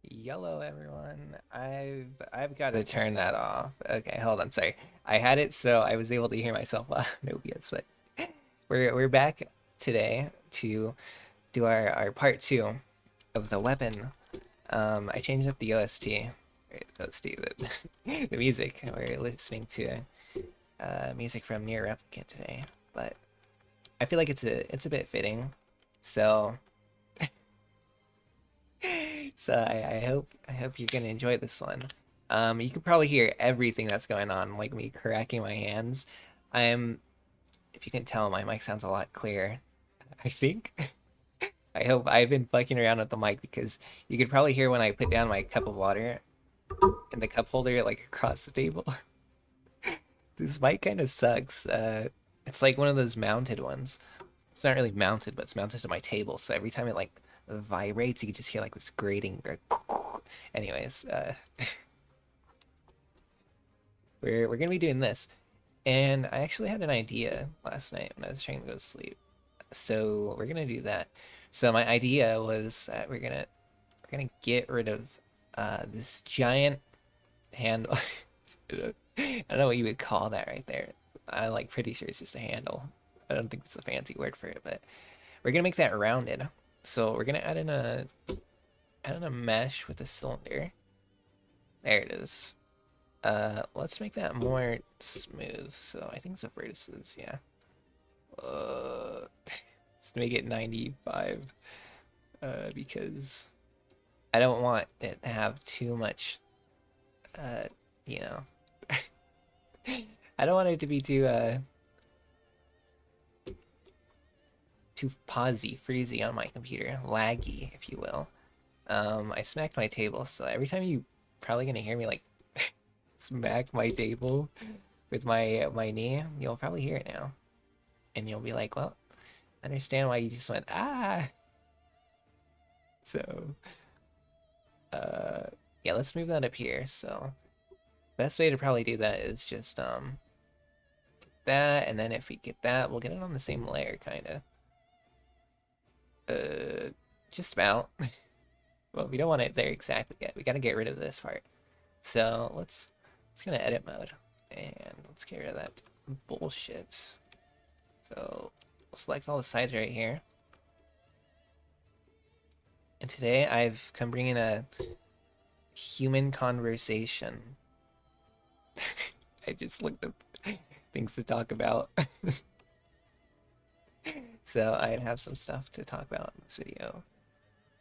Yellow, everyone. I've got to turn that off. Okay, hold on. Sorry, I had it so I was able to hear myself. No BS, but we're back today to do our part two of the weapon. I changed up the OST. OST, the music. We're listening to music from Near Replicant today, but I feel like it's a bit fitting. So so I hope you're gonna enjoy this one. You can probably hear everything that's going on, like me cracking my hands. I'm, if you can tell, my mic sounds a lot clearer. I think. I hope I've been fucking around with the mic because you could probably hear when I put down my cup of water in the cup holder, like across the table. This mic kind of sucks. It's like one of those mounted ones. It's not really mounted, but it's mounted to my table. So every time it like vibrates, you can just hear like this grating. Anyways, we're gonna be doing this, and I actually had an idea last night when I was trying to go to sleep. So we're gonna do that. So my idea was that we're gonna get rid of this giant handle. I don't know what you would call that right there. I like pretty sure it's just a handle. I don't think it's a fancy word for it, but we're gonna make that rounded. So we're gonna add in a mesh with a cylinder. There it is. Let's make that more smooth. So I think it's the vertices, yeah. Let's make it 95. Because I don't want it to have too much, uh, you know, I don't want it to be too pausey, freezy on my computer, laggy, if you will. I smacked my table, so every time you probably gonna hear me like smack my table with my knee, you'll probably hear it now, and you'll be like, "Well, I understand why you just went ah." So, uh, yeah, let's move that up here. So, best way to probably do that is just that, and then if we get that, we'll get it on the same layer, kind of. Uh, just about. Well, we don't want it there exactly yet. We got to get rid of this part. So let's go to edit mode and let's get rid of that bullshit. So we'll select all the sides right here. And today I've come bringing a human conversation. I just looked up things to talk about. So I'd have some stuff to talk about in this video.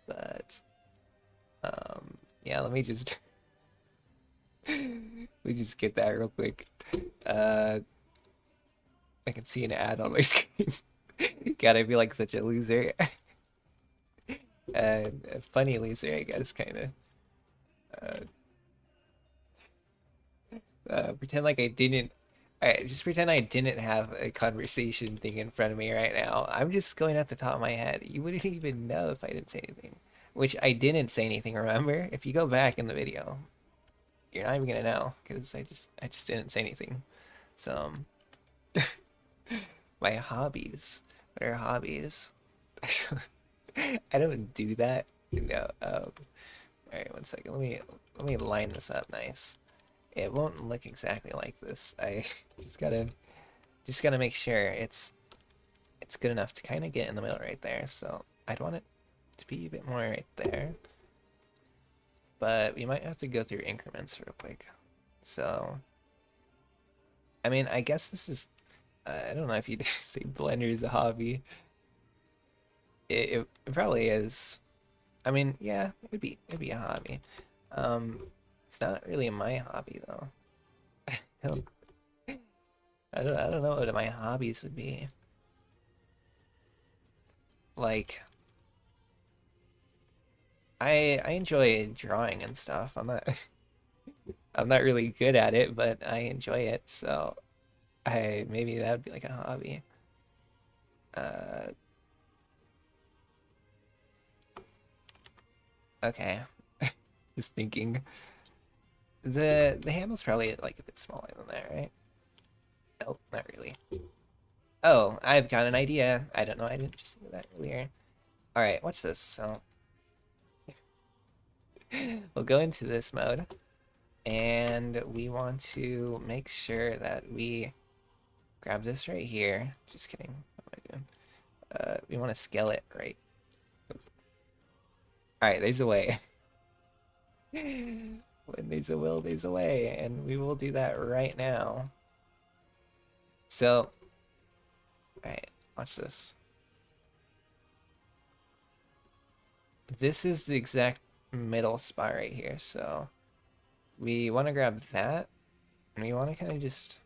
But yeah, let me just we just get that real quick. Uh I can see an ad on my screen. God, I feel like such a loser. A funny loser, I guess, kind of. Pretend like I didn't. Alright, just pretend I didn't have a conversation thing in front of me right now. I'm just going at the top of my head. You wouldn't even know if I didn't say anything. Which I didn't say anything, remember? If you go back in the video, you're not even gonna know, because I just didn't say anything. So, my hobbies. What are hobbies? I don't do that. No. All right, one second. Let me line this up nice. It won't look exactly like this. I just gotta make sure it's good enough to kind of get in the middle right there. So I'd want it to be a bit more right there, but we might have to go through increments real quick. So I mean, I guess this is. I don't know if you'd say Blender is a hobby. It probably is. I mean, yeah, it'd be a hobby. It's not really my hobby though. I don't I don't know what my hobbies would be. Like I enjoy drawing and stuff. I'm not really good at it, but I enjoy it. So I maybe that would be like a hobby. Uh okay. Just thinking. The handle's probably like a bit smaller than that, right? Nope, not really. Oh, I've got an idea. I don't know, I didn't just think of that earlier. Alright, what's this? So we'll go into this mode, and we want to make sure that we grab this right here. Just kidding. What am I doing? We want to scale it right. All right, there's a way. When there's a will, there's a way, and we will do that right now. So, all right, watch this. This is the exact middle spot right here, so we want to grab that, and we want to kind of just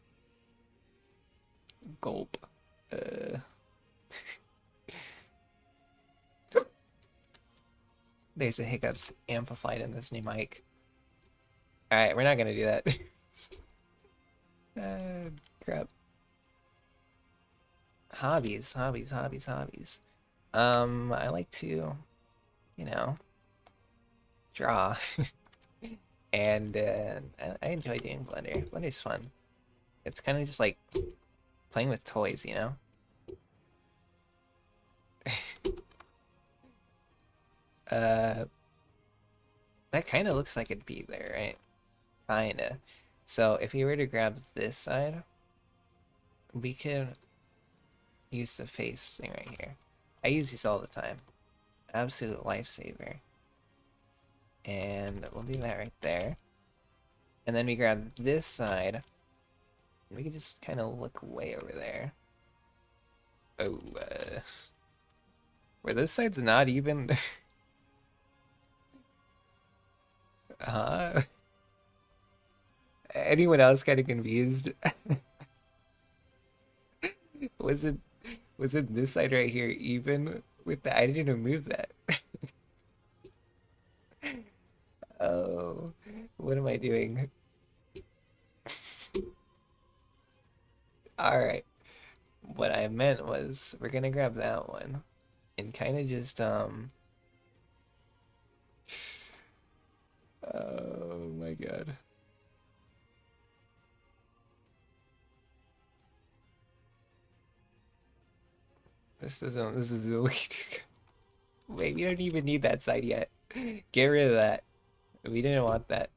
gulp. There's the hiccups amplified in this new mic. Alright, we're not gonna do that. Crap. Hobbies. I like to, you know, draw. And I enjoy doing Blender. Blender's fun. It's kind of just like playing with toys, you know? That kind of looks like it'd be there, right? Kinda. So if you were to grab this side, we could use the face thing right here. I use these all the time. Absolute lifesaver. And we'll do that right there. And then we grab this side. We can just kind of look way over there. Oh, where this side's not even... Huh? Anyone else kind of confused? Was it this side right here even with the I didn't move that. Oh, what am I doing? All right. What I meant was we're gonna grab that one and kind of just oh my god. This is way too good. Wait, we don't even need that side yet. Get rid of that. We didn't want that.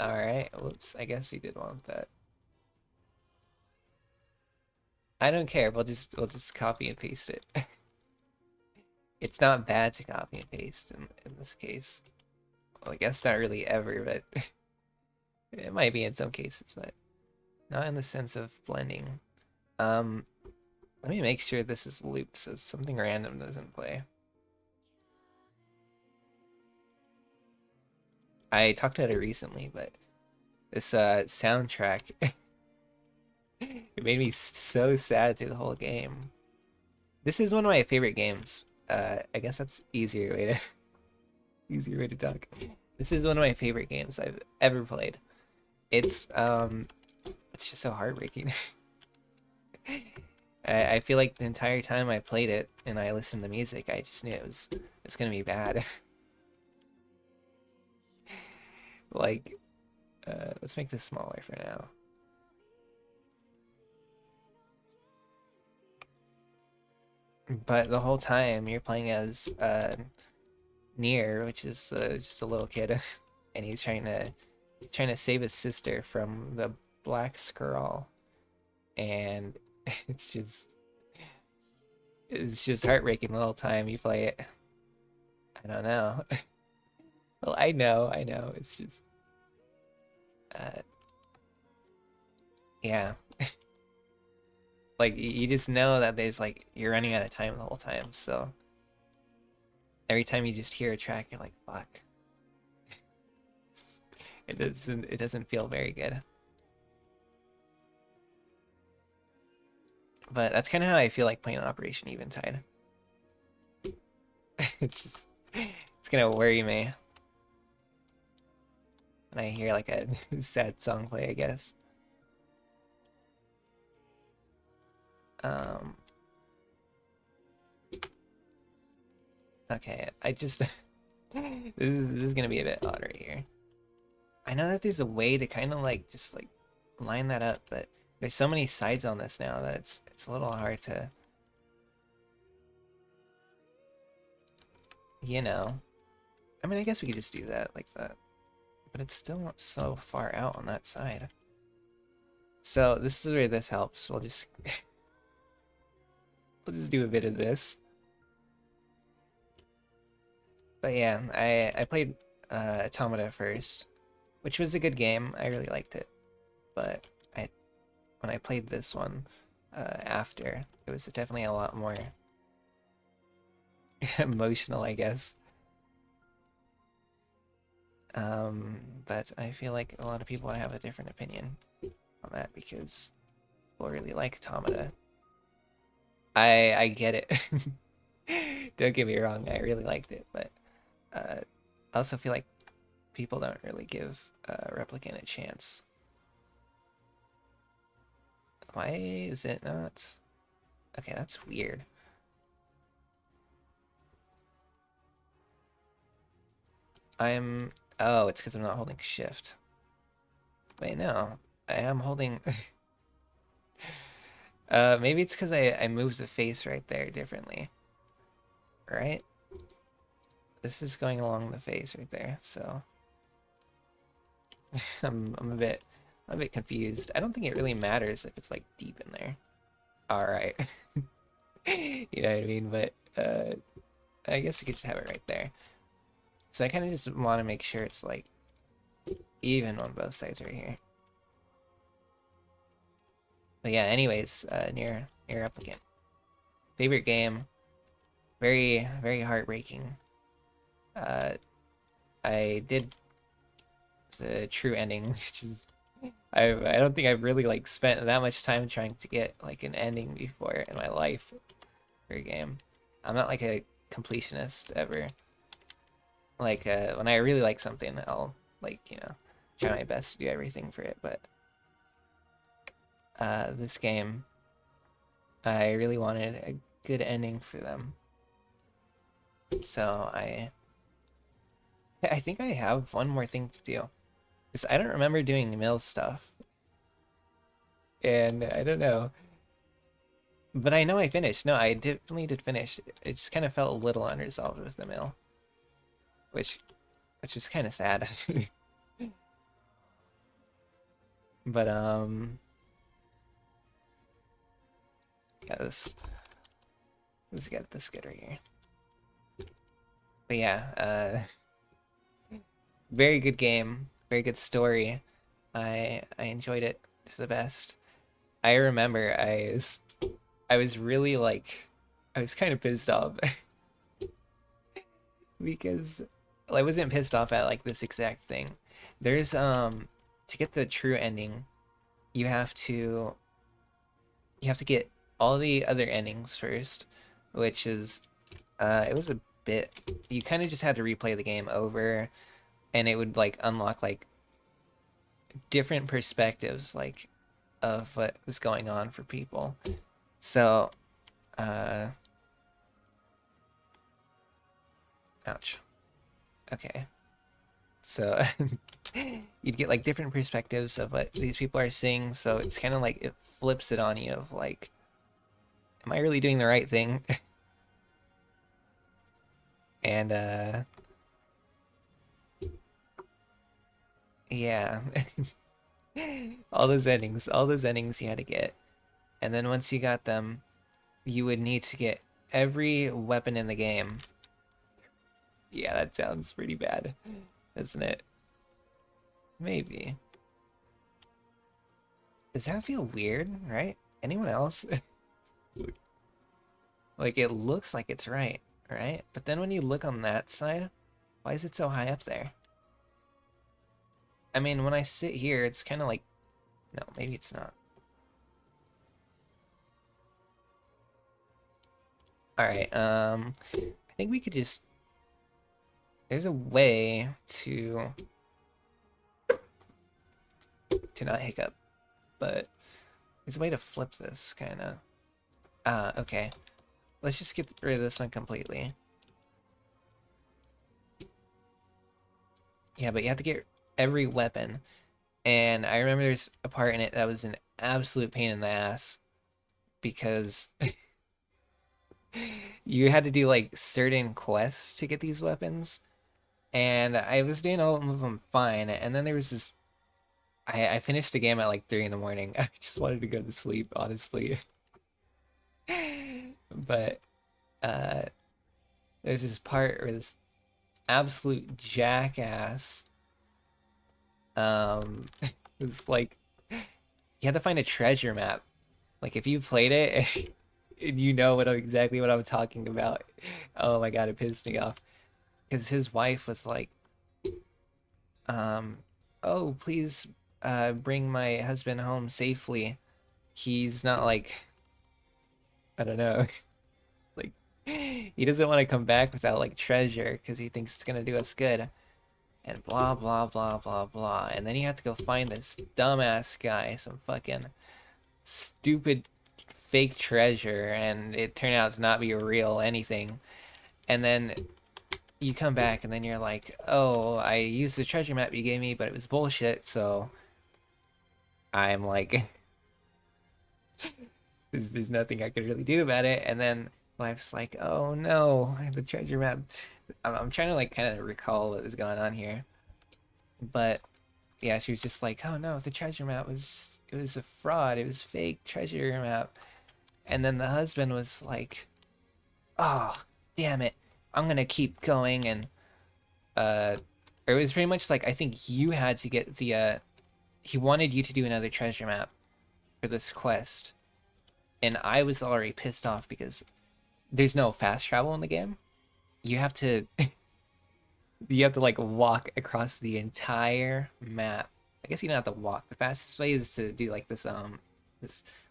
Alright, whoops, I guess we did want that. I don't care, we'll just copy and paste it. It's not bad to copy and paste in this case. Well, I guess not really ever, but it might be in some cases, but not in the sense of blending. Let me make sure this is looped so something random doesn't play. I talked about it recently, but this soundtrack it made me so sad through the whole game. This is one of my favorite games. I guess that's easier way to easier way to talk. This is one of my favorite games I've ever played. It's just so heartbreaking. I feel like the entire time I played it and I listened to music, I just knew it's gonna be bad. Like, let's make this smaller for now. But the whole time you're playing as Nier, which is just a little kid, and he's trying to save his sister from the Black Skrull, and it's just heartbreaking the whole time you play it. I don't know. Well, I know. It's just, uh, yeah. Like you just know that there's like you're running out of time the whole time. So every time you just hear a track, you're like, "Fuck." It doesn't feel very good. But that's kind of how I feel like playing Operation Eventide. It's gonna worry me when I hear like a sad song play, I guess. Um, okay, this is gonna be a bit odd right here. I know that there's a way to kind of like just like line that up, but there's so many sides on this now that it's a little hard to, you know. I mean, I guess we could just do that like that. But it's still so far out on that side. So this is where this helps. We'll just do a bit of this. But yeah, I played Automata first, which was a good game. I really liked it. But I when I played this one after, it was definitely a lot more emotional, I guess. But I feel like a lot of people have a different opinion on that because people really like Automata. I get it. Don't get me wrong, I really liked it, but I also feel like people don't really give Replicant a chance. Why is it not? Okay, that's weird. I'm... Oh, it's because I'm not holding shift. Wait, no. I am holding... maybe it's because I moved the face right there differently. Right? This is going along the face right there, so... I'm a bit confused. I don't think it really matters if it's like deep in there. Alright. You know what I mean? But I guess we could just have it right there. So I kind of just want to make sure it's like even on both sides right here. But yeah, anyways, near Replicant. Favorite game. Very, very heartbreaking. Uh, I did the true ending, which is I don't think I've really like spent that much time trying to get like an ending before in my life for a game. I'm not like a completionist ever. Like when I really like something, I'll like, you know, try my best to do everything for it, but this game I really wanted a good ending for them. So I think I have one more thing to do. Because I don't remember doing mill stuff. And I don't know. But I know I finished. No, I definitely did finish. It just kind of felt a little unresolved with the mill. Which is kind of sad. But yeah, let's get this good right here. But yeah, very good game, very good story. I enjoyed it. It's the best. I remember I was really like I was kind of pissed off because well, I wasn't pissed off at like this exact thing. There's to get the true ending, you have to get all the other endings first, which is it was a bit you kind of just had to replay the game over and it would like unlock like different perspectives like of what was going on for people. So uh ouch. Okay. So you'd get like different perspectives of what these people are seeing, so it's kind of like it flips it on you of like, am I really doing the right thing? And yeah. All those endings you had to get. And then once you got them, you would need to get every weapon in the game. Yeah, that sounds pretty bad, doesn't it? Maybe. Does that feel weird, right? Anyone else? Like, it looks like it's right, right? But then when you look on that side, why is it so high up there? I mean, when I sit here, it's kind of like... No, maybe it's not. Alright, I think we could just... There's a way to not hiccup, but there's a way to flip this, kind of. Okay. Let's just get rid of this one completely. Yeah, but you have to get every weapon. And I remember there's a part in it that was an absolute pain in the ass because you had to do like certain quests to get these weapons. And I was doing all of them fine, and then there was this. I finished the game at like 3 in the morning. I just wanted to go to sleep, honestly. But uh, there's this part where this absolute jackass was like, you had to find a treasure map. Like if you played it and you know exactly what I'm talking about. Oh my god, it pissed me off because his wife was like, um, oh please, bring my husband home safely. He's not like, I don't know, like he doesn't want to come back without like treasure because he thinks it's gonna do us good. And blah blah blah blah blah. And then you have to go find this dumbass guy, some fucking stupid fake treasure, and it turned out to not be a real anything. And then you come back and then you're like, oh, I used the treasure map you gave me, but it was bullshit, so I'm like, there's nothing I could really do about it. And then wife's like, oh no, the treasure map. I'm trying to like kind of recall what was going on here, but yeah, she was just like, oh no, the treasure map was just, it was a fraud, it was fake treasure map. And then the husband was like, oh damn it, I'm gonna keep going. And uh it was pretty much like, I think you had to get the he wanted you to do another treasure map for this quest, and I was already pissed off because there's no fast travel in the game. You have to you have to like walk across the entire map. I guess you don't have to walk. The fastest way is to do like this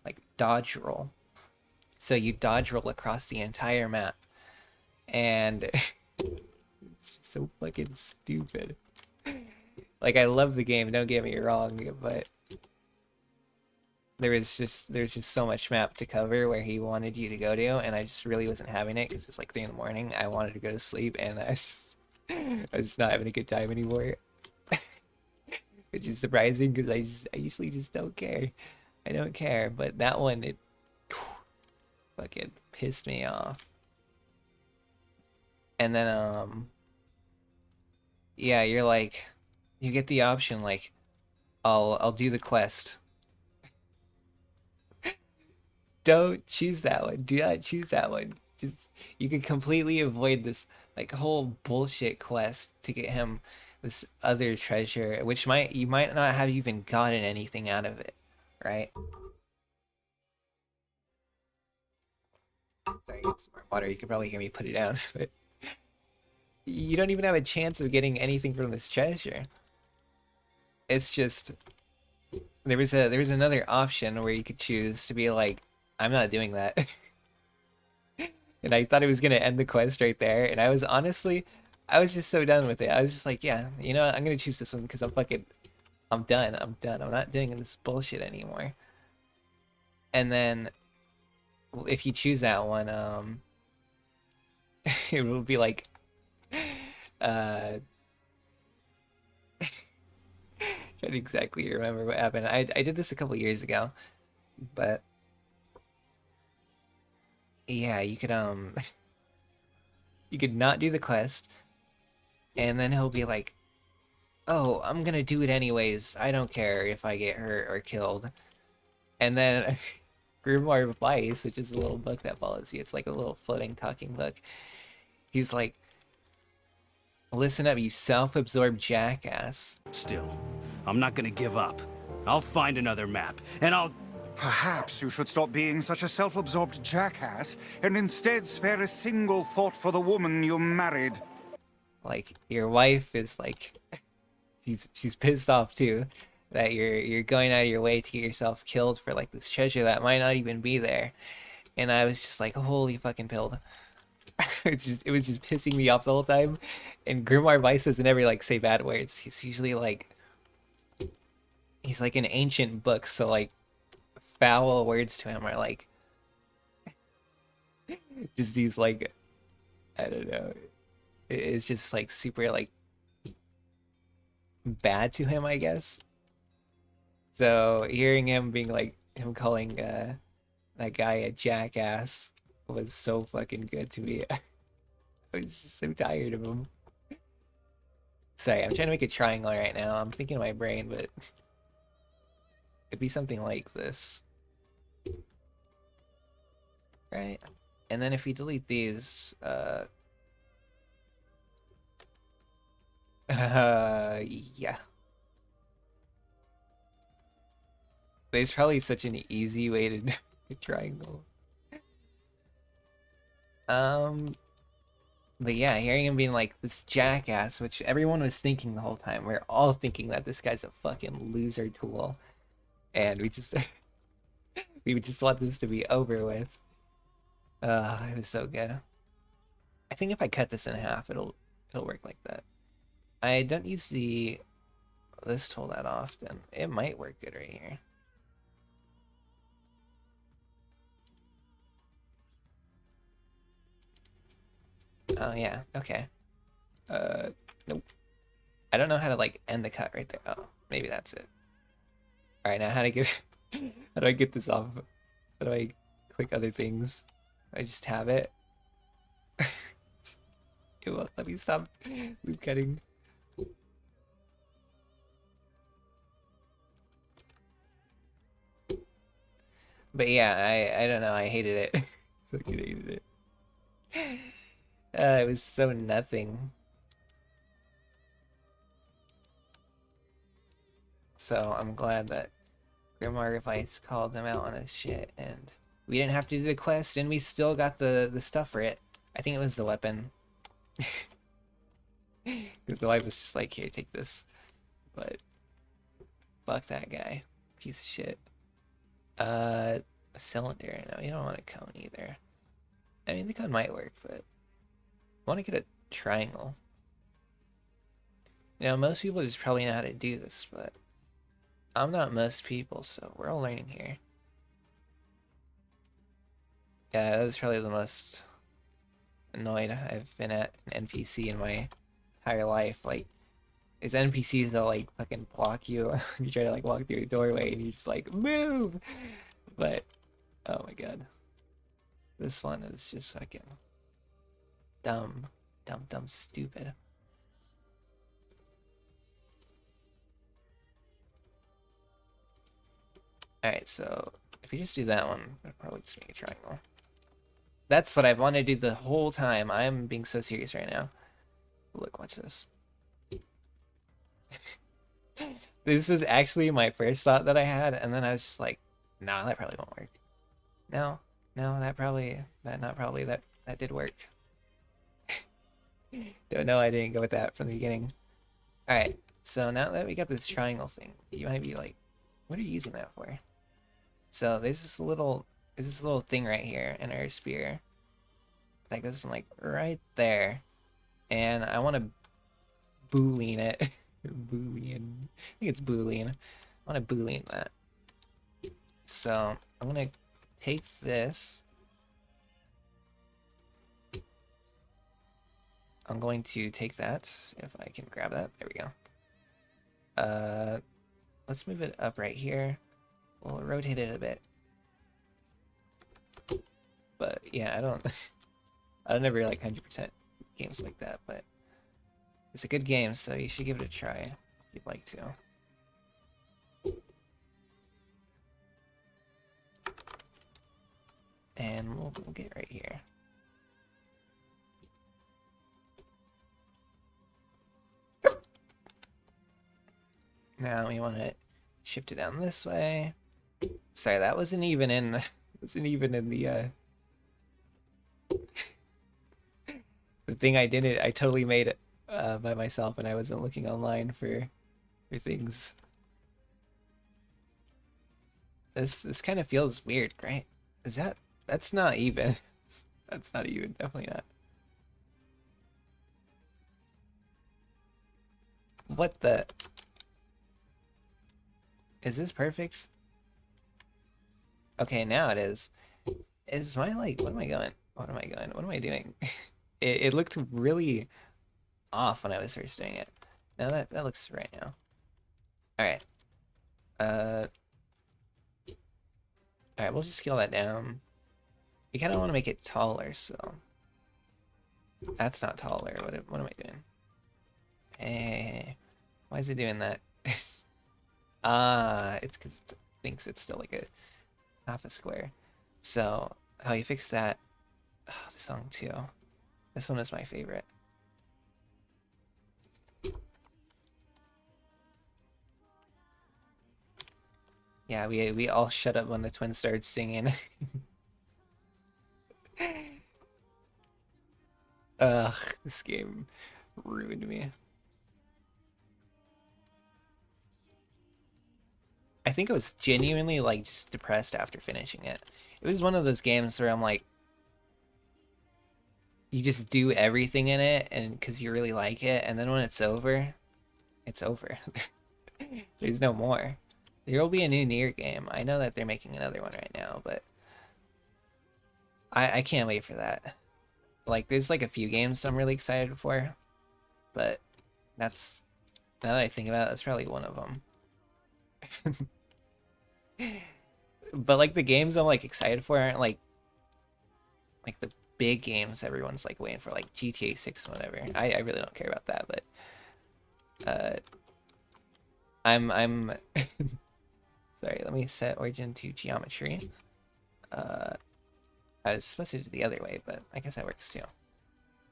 like dodge roll. So you dodge roll across the entire map, and it's just so fucking stupid. Like I love the game, don't get me wrong, but there's just so much map to cover where he wanted you to go to, and I just really wasn't having it because it was like 3 in the morning. I wanted to go to sleep, and I was just not having a good time anymore. Which is surprising because I usually just don't care. I don't care, but that one it fucking pissed me off. And then yeah, you're like, you get the option like, I'll do the quest. Don't choose that one. Do not choose that one. Just, you can completely avoid this like whole bullshit quest to get him this other treasure, which you might not have even gotten anything out of it, right? Sorry, get some more water. You can probably hear me put it down, but you don't even have a chance of getting anything from this treasure. It's just, there was another option where you could choose to be like, I'm not doing that. And I thought it was gonna end the quest right there. And I was honestly, I was just so done with it. I was just like, yeah, you know what? I'm gonna choose this one because I'm done. I'm done. I'm not doing this bullshit anymore. And then if you choose that one, it will be like, uh, trying to exactly remember what happened. I did this a couple years ago, but yeah, you could you could not do the quest, and then he'll be like, oh, I'm gonna do it anyways. I don't care if I get hurt or killed. And then Grimoire Vice, which is a little book that follows you, it's like a little floating talking book. He's like, listen up, you self-absorbed jackass. Still, I'm not gonna give up. I'll find another map, and I'll... Perhaps you should stop being such a self-absorbed jackass and instead spare a single thought for the woman you married. Like, your wife is like, she's pissed off too that you're going out of your way to get yourself killed for like this treasure that might not even be there. And I was just like, holy fucking pilled. It was just pissing me off the whole time. And Grimoire Vice doesn't ever like say bad words. He's usually like, he's like an ancient book, so like foul words to him are like just these like, I don't know. It's just like super like bad to him, I guess. So hearing him being like, him calling that guy a jackass was so fucking good to me. I was just so tired of him. Sorry, I'm trying to make a triangle right now. I'm thinking in my brain, but it'd be something like this. Right? And then if we delete these, yeah. There's probably such an easy way to do a triangle. Um, but yeah, hearing him being like this jackass, which everyone was thinking the whole time. We're all thinking that this guy's a fucking loser tool, and we just we would just want this to be over with. It was so good. I think if I cut this in half, it'll work like that. I don't use this tool that often. It might work good right here. Oh yeah, okay. Nope. I don't know how to like end the cut right there. Oh, maybe that's it. All right, now how to get how do I get this off? How do I click other things? I just tab it. It won't let me stop loop cutting. But yeah, I don't know. I hated it. Fucking hated it. It was so nothing. So I'm glad that Grimoire Vice called them out on his shit, and we didn't have to do the quest, and we still got the stuff for it. I think it was the weapon. Because the wife was just like, here, take this. But fuck that guy. Piece of shit. A cylinder. No, you don't want a cone either. I mean, the cone might work, but I want to get a triangle. You know, most people just probably know how to do this, but I'm not most people, so we're all learning here. Yeah, that was probably the most annoyed I've been at an NPC in my entire life. Like, there's NPCs that'll like fucking block you when you try to like walk through a doorway and you just like move. But oh my god. This one is just fucking dumb. Dumb, stupid. Alright, so if you just do that one, it'll probably just make a triangle. That's what I've wanted to do the whole time. I'm being so serious right now. Look, watch this. This was actually my first thought that I had, and then I was just like, nah, that probably won't work. No, no, that did work. Don't know, I didn't go with that from the beginning. Alright, so now that we got this triangle thing, you might be like, what are you using that for? So there's this little thing right here in our spear that goes like right there, and I want to boolean it. Boolean. I think it's boolean. I want to boolean that. So I'm gonna take this. I'm going to take that if I can grab that. There we go. Let's move it up right here. We'll rotate it a bit. But yeah, I don't never like 100% games like that, but it's a good game, so you should give it a try if you'd like to. And we'll get right here. Now we want to shift it down this way. Sorry, that wasn't even in wasn't even in the the thing I did it. I totally made it by myself, and I wasn't looking online for things. This kind of feels weird, right? That's not even. That's not even. Definitely not. What the? Is this perfect? Okay, now it is. Is my like? What am I going? What am I going? What am I doing? It looked really off when I was first doing it. Now that looks right now. All right. Uh. All right. We'll just scale that down. We kind of want to make it taller, so that's not taller. What am I doing? Hey, why is it doing that? Ah, it's because it thinks it's still like a half a square. So how you fix that? Oh, the song too. This one is my favorite. Yeah, we all shut up when the twins started singing. Ugh, this game ruined me. I think I was genuinely like just depressed after finishing it. It was one of those games where I'm like, you just do everything in it, and because you really like it, and then when it's over. There's no more. There will be a new Nier game. I know that they're making another one right now, but I can't wait for that. Like, there's like a few games I'm really excited for, but that's now that I think about it, that's probably one of them. But like the games I'm like excited for aren't like the big games everyone's like waiting for, like GTA 6 and whatever. I really don't care about that, but uh I'm sorry, let me set origin to geometry. I was supposed to do the other way, but I guess that works too.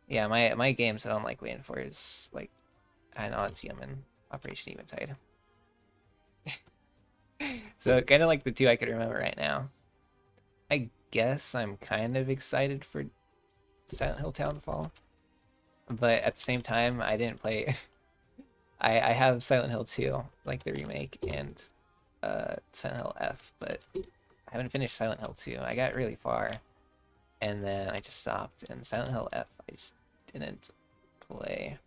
Yeah, my games that I'm like waiting for is like Ad Nauseam and Operation Eventide. So kind of like the two I could remember right now. I guess I'm kind of excited for Silent Hill Townfall, but at the same time, I didn't play. I have Silent Hill 2, like the remake, and Silent Hill F, but I haven't finished Silent Hill 2. I got really far, and then I just stopped. And Silent Hill F, I just didn't play.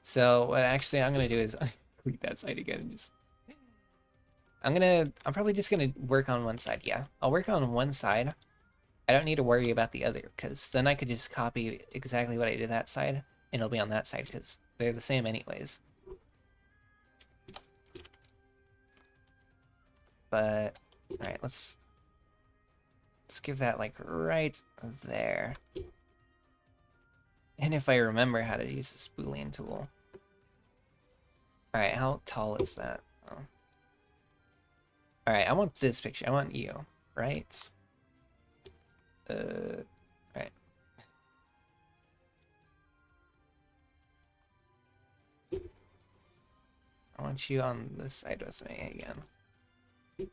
So what actually I'm gonna do is delete that side again and just I'm probably just gonna work on one side. Yeah, I'll work on one side. I don't need to worry about the other because then I could just copy exactly what I did that side and it'll be on that side because they're the same anyways. But all right, let's give that like right there. And if I remember how to use this Boolean tool. All right, how tall is that? Oh. All right, I want this picture. I want you, right? Right. I want you on this side with me again.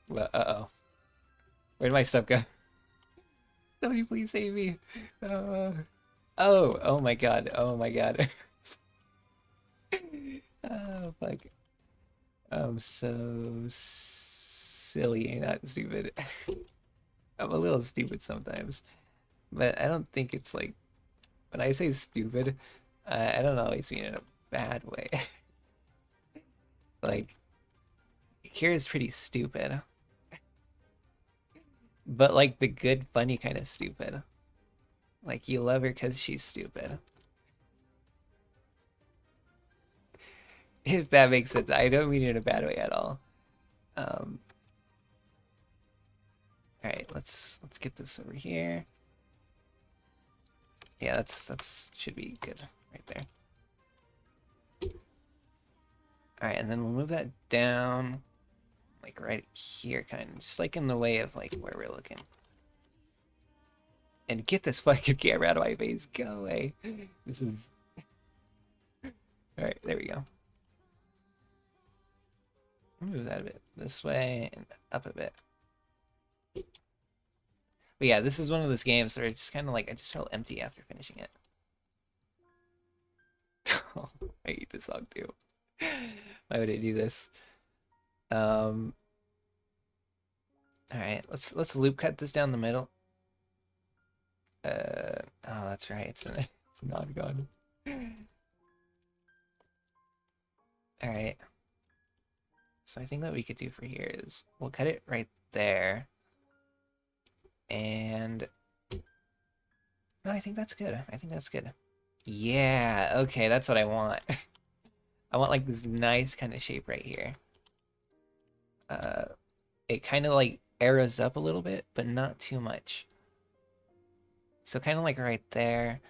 Well, uh-oh. Where did my stuff go? Somebody please save me. Oh my god. Oh my god. Oh, fuck. I'm so silly, not stupid. I'm a little stupid sometimes. But I don't think it's like, when I say stupid, I don't always mean in a bad way. Like, Akira's pretty stupid. But like the good, funny kind of stupid. Like you love her because she's stupid. If that makes sense. I don't mean it in a bad way at all. Um, all right, let's get this over here. Yeah, that's should be good right there. All right, and then we'll move that down, like right here, kind of just like in the way of like where we're looking. And get this fucking camera out of my face. Go away. This is. All right, there we go. Move that a bit this way and up a bit. But yeah, this is one of those games where it's just kind of like I just felt empty after finishing it. I hate this song too. Why would I do this? All right, let's loop cut this down the middle. Oh, that's right. It's a non-god. All right. So I think what we could do for here is we'll cut it right there. And no, I think that's good. I think that's good. Yeah, okay, that's what I want. I want like this nice kind of shape right here. It kind of like arrows up a little bit, but not too much. So kind of like right there.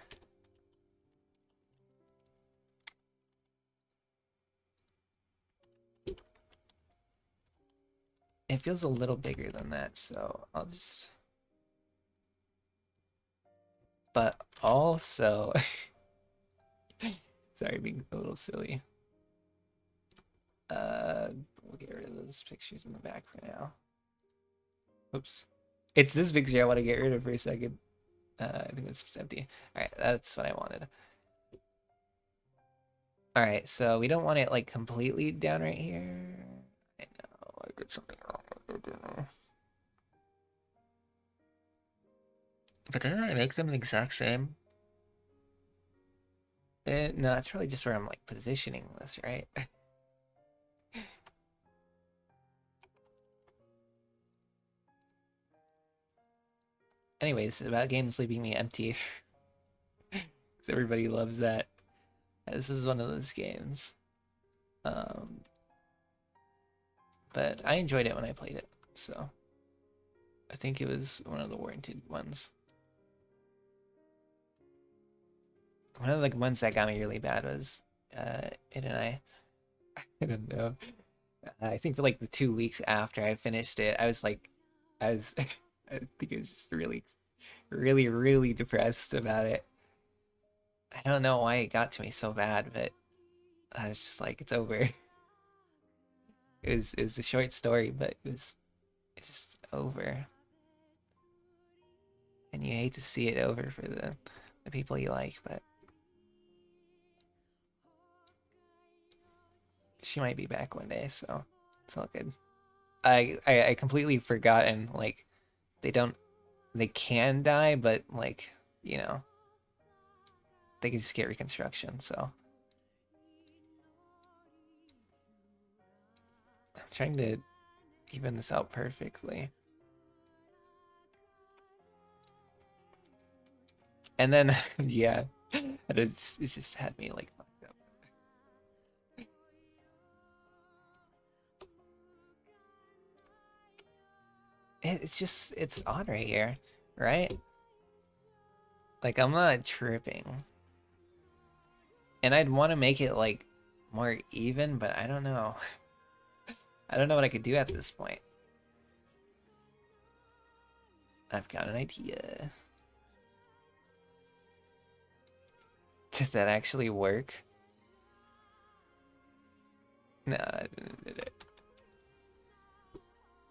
It feels a little bigger than that, so I'll just... But also... Sorry, being a little silly. We'll get rid of those pictures in the back for now. Oops. It's this picture I want to get rid of for a second. I think it's just empty. Alright, that's what I wanted. Alright, so we don't want it like completely down right here. I know, I did something wrong with it, didn't I? But didn't I make them the exact same? No, it's probably just where I'm like positioning this, right? Anyways, about games leaving me empty. Because everybody loves that. This is one of those games. But I enjoyed it when I played it, so I think it was one of the warranted ones. One of the ones that got me really bad was it and I don't know. I think for like the 2 weeks after I finished it, I was I think I was just really depressed about it. I don't know why it got to me so bad, but I was just like, it's over. It was a short story, but it's just over. And you hate to see it over for the people you like, but she might be back one day, so it's all good. I completely forgotten, like, they can die, but like, you know, they can just get reconstruction, so I'm trying to even this out perfectly. And then yeah, it just had me like fucked up. It's odd right here, right? Like I'm not tripping. And I'd want to make it like more even, but I don't know. I don't know what I could do at this point. I've got an idea. Did that actually work? No, I didn't did it.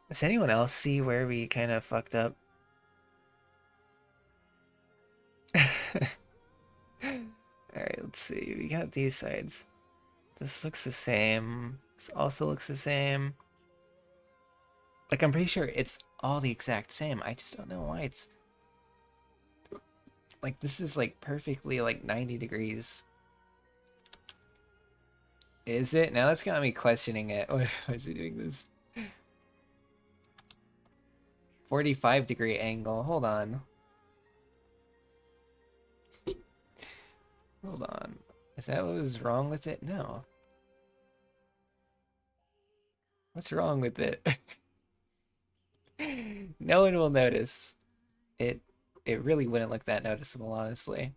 Does anyone else see where we kind of fucked up? Alright, let's see. We got these sides. This looks the same. This also looks the same. Like, I'm pretty sure it's all the exact same. I just don't know why it's... Like, this is, like, perfectly, like, 90 degrees. Is it? Now that's got me questioning it. Why is he doing this? 45-degree angle. Hold on. Hold on. Is that what was wrong with it? No. What's wrong with it? No one will notice. It it really wouldn't look that noticeable, honestly.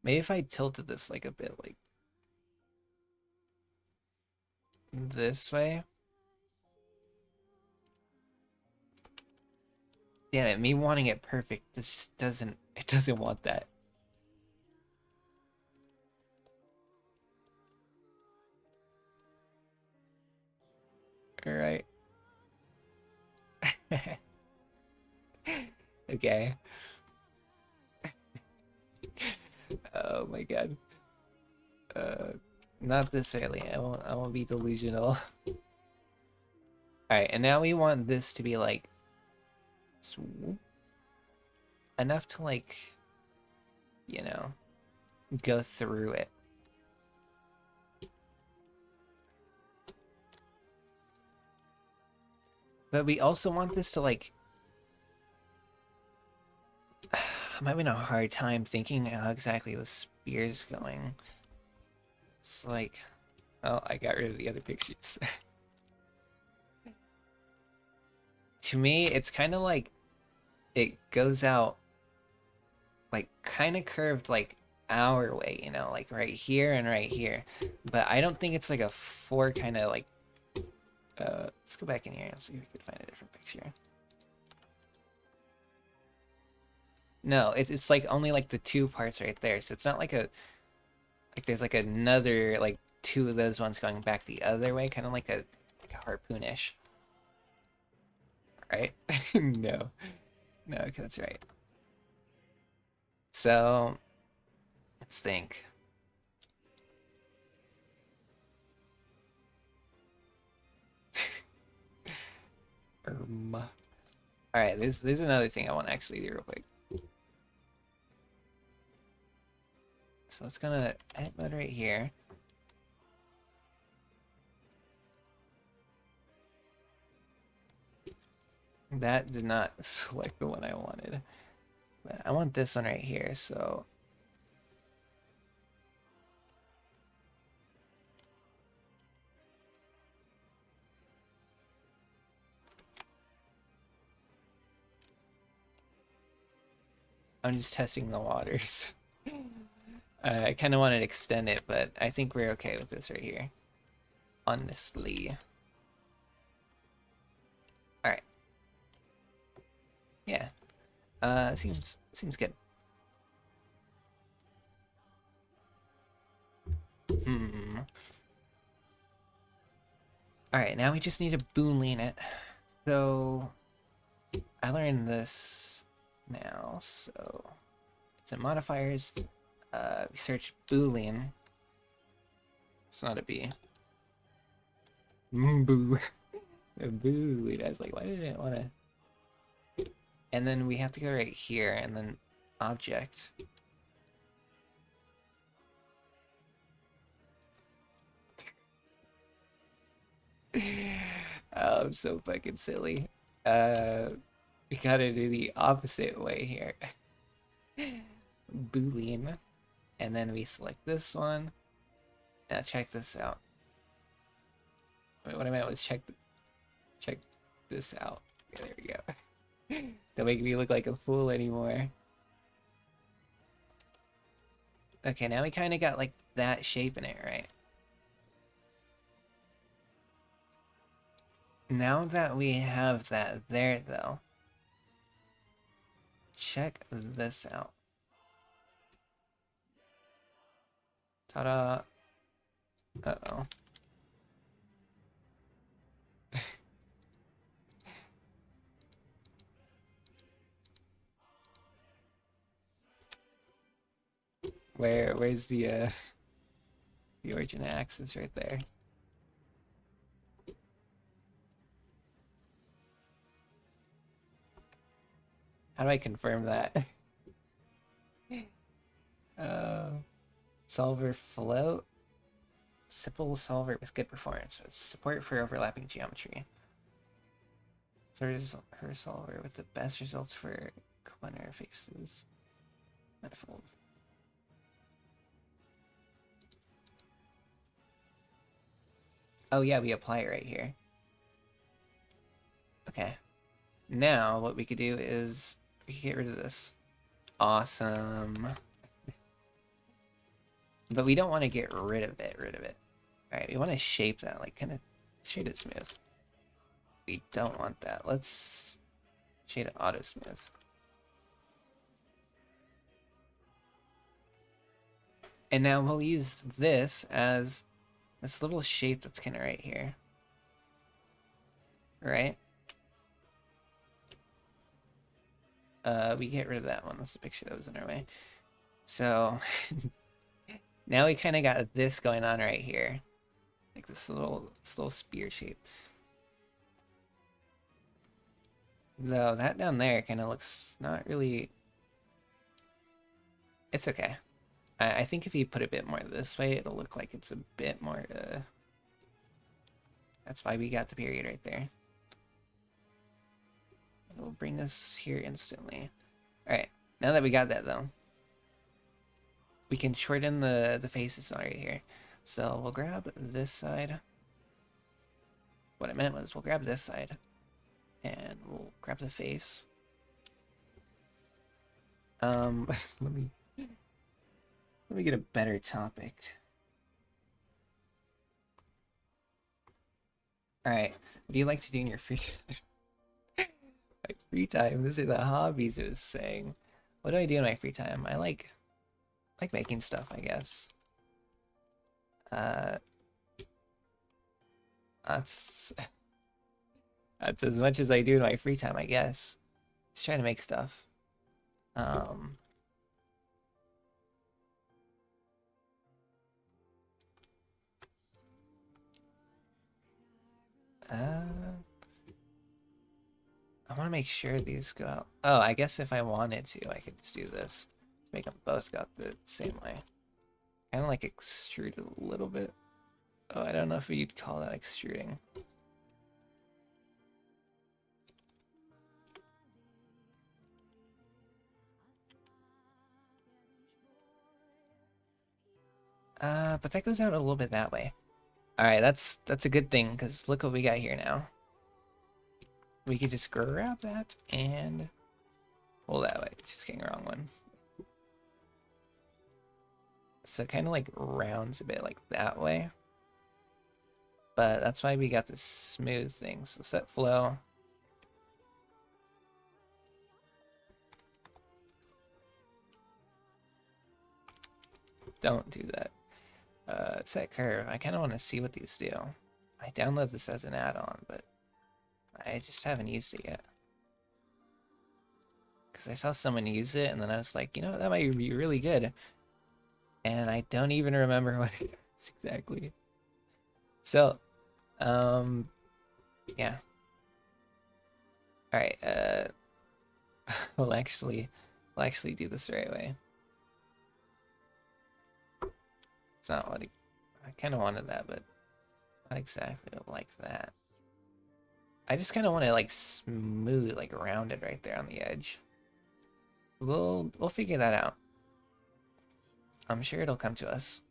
Maybe if I tilted this like a bit like this way. Damn it, me wanting it perfect, this just doesn't want that. Alright. Okay. Oh my god. Uh, not this early. I won't be delusional. Alright, and now we want this to be like swoop, enough to like, you know, go through it. But we also want this to like... I'm having a hard time thinking how exactly the spear's going. It's like... Oh, I got rid of the other pictures. to me, it's kind of like it goes out like kind of curved like our way, you know, like right here and right here. But I don't think it's like a four kind of like. Let's go back in here and see if we can find a different picture. No, it's like only like the two parts right there, so it's not like a like there's like another like two of those ones going back the other way, kind of like a harpoonish. Right? No, no, okay, that's right. So let's think. All right, there's another thing I want to actually do real quick. So let's go to edit mode right here. That did not select the one I wanted. But I want this one right here, so I'm just testing the waters. I kind of wanted to extend it, but I think we're okay with this right here. Honestly. Alright. Yeah. Seems good. Hmm. Alright, now we just need to boolean it. So I learned this now, so it's in modifiers. We search boolean. It's not a B. Boo. Boo. I was like, why did it want to? And then we have to go right here and then object. Oh, I'm so fucking silly. We gotta do the opposite way here. Boolean. And then we select this one. Now check this out. Wait, what I meant was check this out. Okay, there we go. Don't make me look like a fool anymore. Okay, now we kind of got like that shape in it, right? Now that we have that there, though, check this out. Ta-da! Uh-oh. Where's the origin axis right there? How do I confirm that? Solver float. Simple solver with good performance. Support for overlapping geometry. So her solver with the best results for corner faces. Manifold. Oh yeah, we apply it right here. Okay. Now what we could do is we could get rid of this. Awesome. But we don't want to get rid of it. Alright, we want to shape that, like kind of shade it smooth. We don't want that. Let's shade it auto smooth. And now we'll use this as this little shape that's kind of right here. Right? We get rid of that one. That's the picture that was in our way. So now we kind of got this going on right here. Like this little spear shape. Though that down there kind of looks not really... It's okay. I think if you put a bit more this way, it'll look like it's a bit more... That's why we got the period right there. It'll bring us here instantly. Alright, now that we got that though, we can shorten the faces right here. So we'll grab this side. What I meant was we'll grab this side And we'll grab the face. let me get a better topic. All right, what do you like to do in your free time? My free time. This is the hobbies. It was saying. What do I do in my free time? I like making stuff, I guess. Uh, that's that's as much as I do in my free time, I guess. Just trying to make stuff. Um, uh, I want to make sure these go out. Oh, I guess if I wanted to, I could just do this. Make them both go out the same way. Kind of like extrude a little bit. Oh, I don't know if you'd call that extruding. But that goes out a little bit that way. All right, that's a good thing because look what we got here now. We could just grab that and pull that way. Just getting the wrong one. So it kind of like rounds a bit like that way. But that's why we got this smooth thing. So set flow. Don't do that. Set curve. I kind of want to see what these do. I download this as an add-on, but I just haven't used it yet. Because I saw someone use it, and then I was like, you know, that might be really good. And I don't even remember what it is exactly. So, yeah. All right. We'll actually do this the right way. It's not what I kind of wanted that, but not exactly like that. I just kind of want to like smooth, like rounded right there on the edge. We'll figure that out. I'm sure it'll come to us.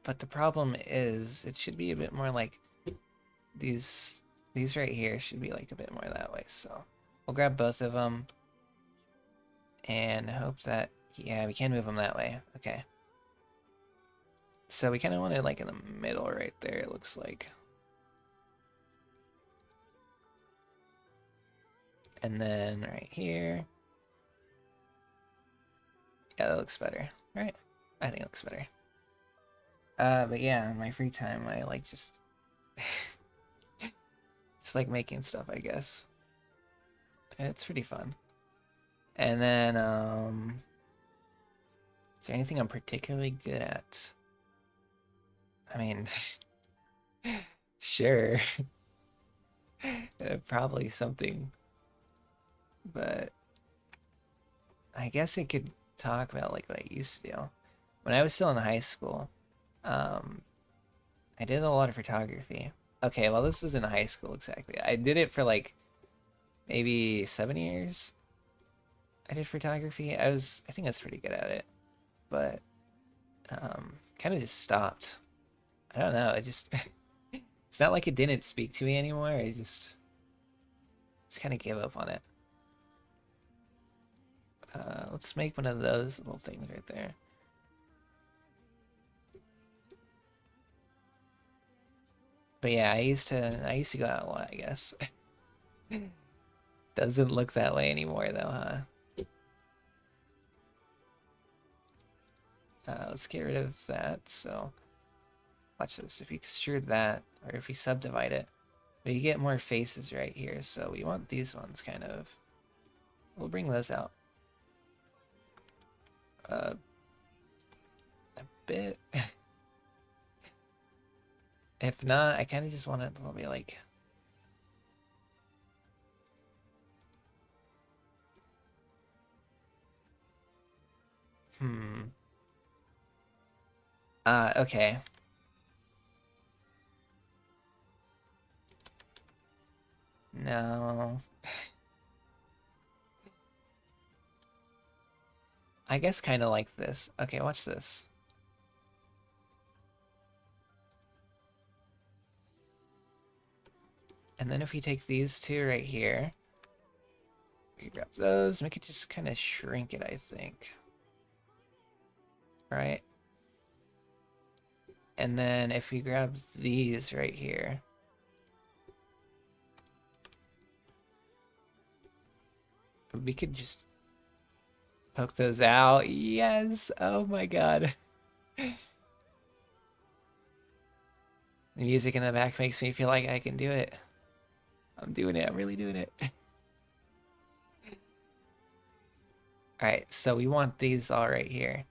But the problem is, it should be a bit more like these right here should be like a bit more that way. So we'll grab both of them and hope that, yeah, we can move them that way. Okay. So we kind of want it like in the middle right there, it looks like. And then right here. Yeah, that looks better, right? I think it looks better. But yeah, in my free time, I like just like making stuff, I guess. It's pretty fun. And then, is there anything I'm particularly good at? I mean, sure. Probably something. But I guess I could talk about like what I used to do. When I was still in high school, I did a lot of photography. Okay, well this was in high school exactly. I did it for like maybe 7 years. I did photography. I think I was pretty good at it. But kind of just stopped. I don't know, it just it's not like it didn't speak to me anymore. I just kind of gave up on it. Let's make one of those little things right there. But yeah, I used to go out a lot, I guess. Doesn't look that way anymore though, huh? Let's get rid of that. So watch this. If we extrude that, or if we subdivide it, we get more faces right here. So we want these ones kind of. We'll bring those out. A bit. If not, I kind of just want it to be like. Okay. No. I guess kind of like this. Okay, watch this. And then if we take these two right here, we grab those, and we could just kind of shrink it, I think. Right? And then if we grab these right here, we could just poke those out. Yes! Oh my god. The music in the back makes me feel like I can do it. I'm doing it. I'm really doing it. Alright, so we want these all right here.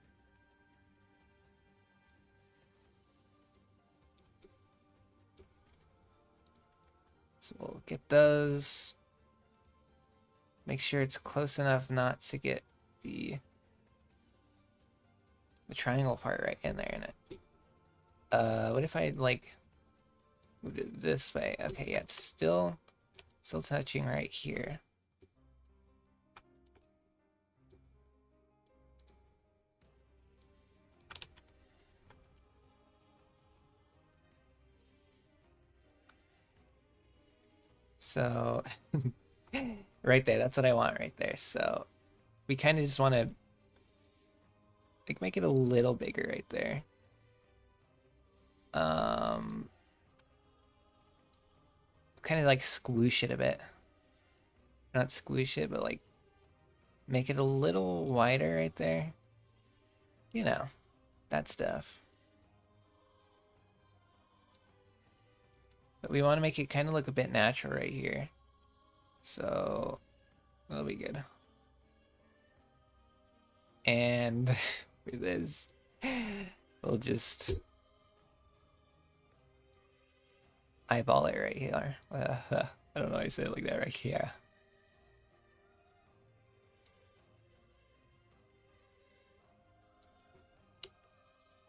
So we'll get those. Make sure it's close enough not to get the triangle part right in there in it. What if I like moved it this way? Okay, yeah, it's still touching right here. So right there, that's what I want right there. So we kind of just want to like make it a little bigger right there. Kind of like squoosh it a bit. Not squoosh it, but like make it a little wider right there. You know, that stuff. But we want to make it kind of look a bit natural right here. So that'll be good. And for this, we'll just eyeball it right here. I don't know why I say it like that right here.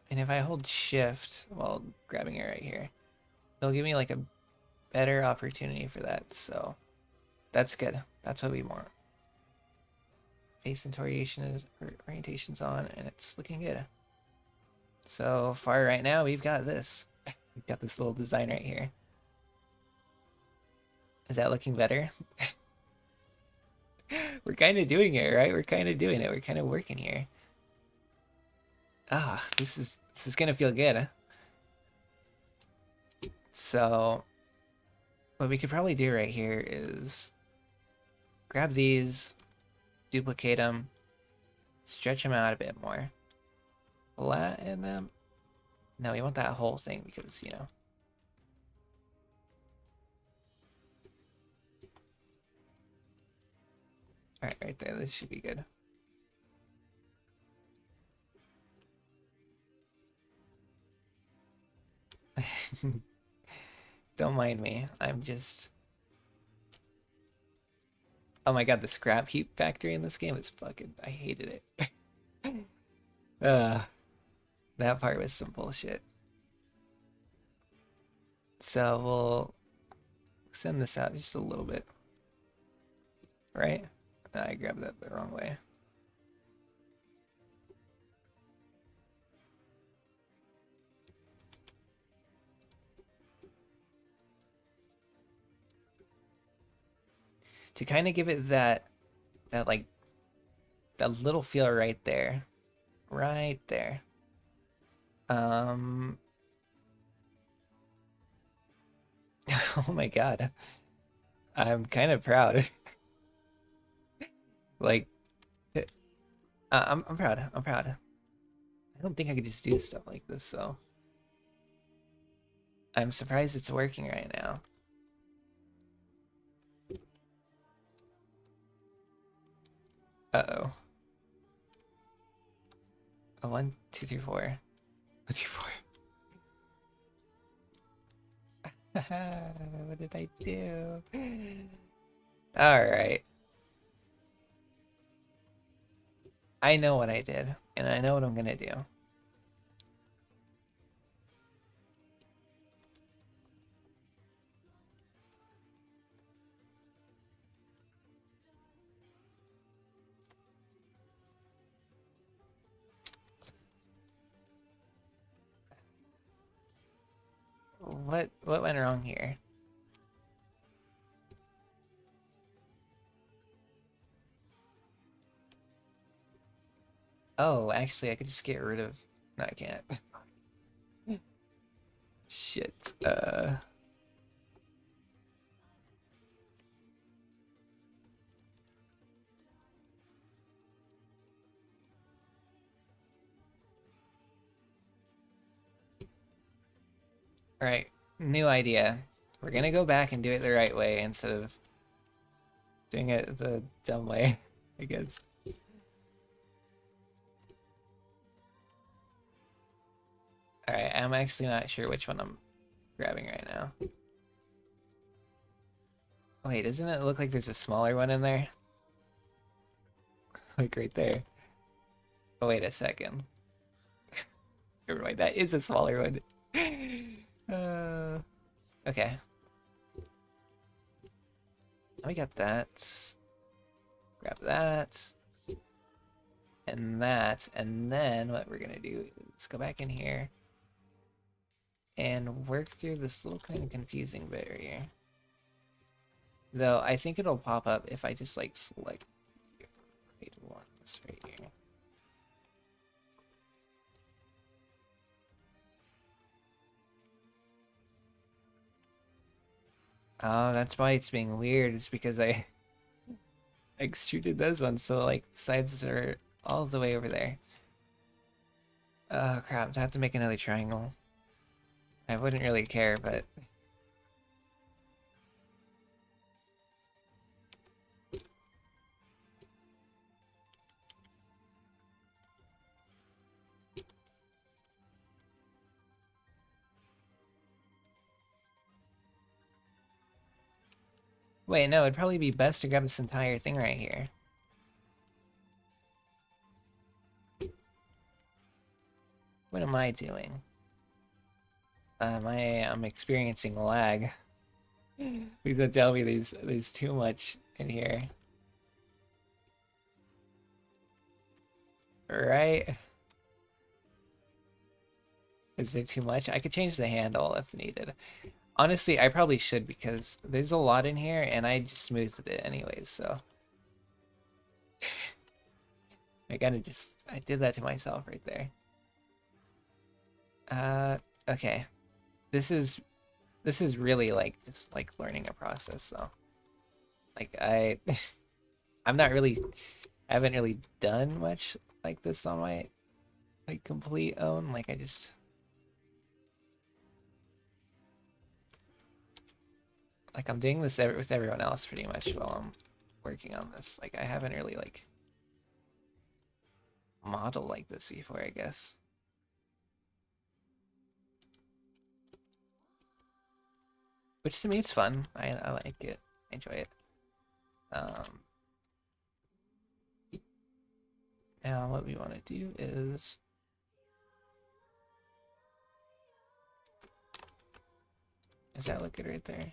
And if I hold shift while grabbing it right here, it'll give me like a better opportunity for that. So that's good. That's what we want. Face orientation's on, and it's looking good. So far right now, we've got this. We've got this little design right here. Is that looking better? We're kind of doing it, right? We're kind of doing it. We're kind of working here. Ah, this is gonna feel good. So what we could probably do right here is grab these, duplicate them, stretch them out a bit more, flatten them. No, we want that whole thing because, you know. Alright, right there. This should be good. Don't mind me. I'm just... Oh my god, the scrap heap factory in this game is fucking... I hated it. That part was some bullshit. So we'll send this out just a little bit. Right? I grabbed that the wrong way. To kind of give it that like that little feel right there. Right there. Oh my god. I'm kind of proud. Like I'm proud. I'm proud. I don't think I could just do stuff like this, so I'm surprised it's working right now. Uh-oh. A 1, 2, 3, 4. 1, 2, 4. What did I do? Alright. I know what I did, and I know what I'm gonna do. What went wrong here? Oh, actually, I could just get rid of... No, I can't. Shit. Alright, new idea. We're gonna go back and do it the right way instead of doing it the dumb way, I guess. Alright, I'm actually not sure which one I'm grabbing right now. Wait, doesn't it look like there's a smaller one in there? Like right there. Oh, wait a second. Never mind, that is a smaller one. Okay. We got that. Grab that. And that. And then what we're gonna do is go back in here and work through this little kind of confusing barrier. Though I think it'll pop up if I just like select right ones right here. Oh, that's why it's being weird. It's because I extruded those ones, so like the sides are all the way over there. Oh crap, I have to make another triangle. I wouldn't really care, but wait, no, it'd probably be best to grab this entire thing right here. What am I doing? I'm experiencing lag. Please don't tell me there's too much in here. Right? Is there too much? I could change the handle if needed. Honestly, I probably should because there's a lot in here and I just smoothed it anyways, so. I did that to myself right there. Okay. This is really like just like learning a process, so. Like I'm not really, I haven't really done much like this on my like complete own. Like I just, like I'm doing this with everyone else pretty much while I'm working on this. Like I haven't really like modeled like this before, I guess. Which to me it's fun. I like it. I enjoy it. Um, Now what we want to do is that look good right there?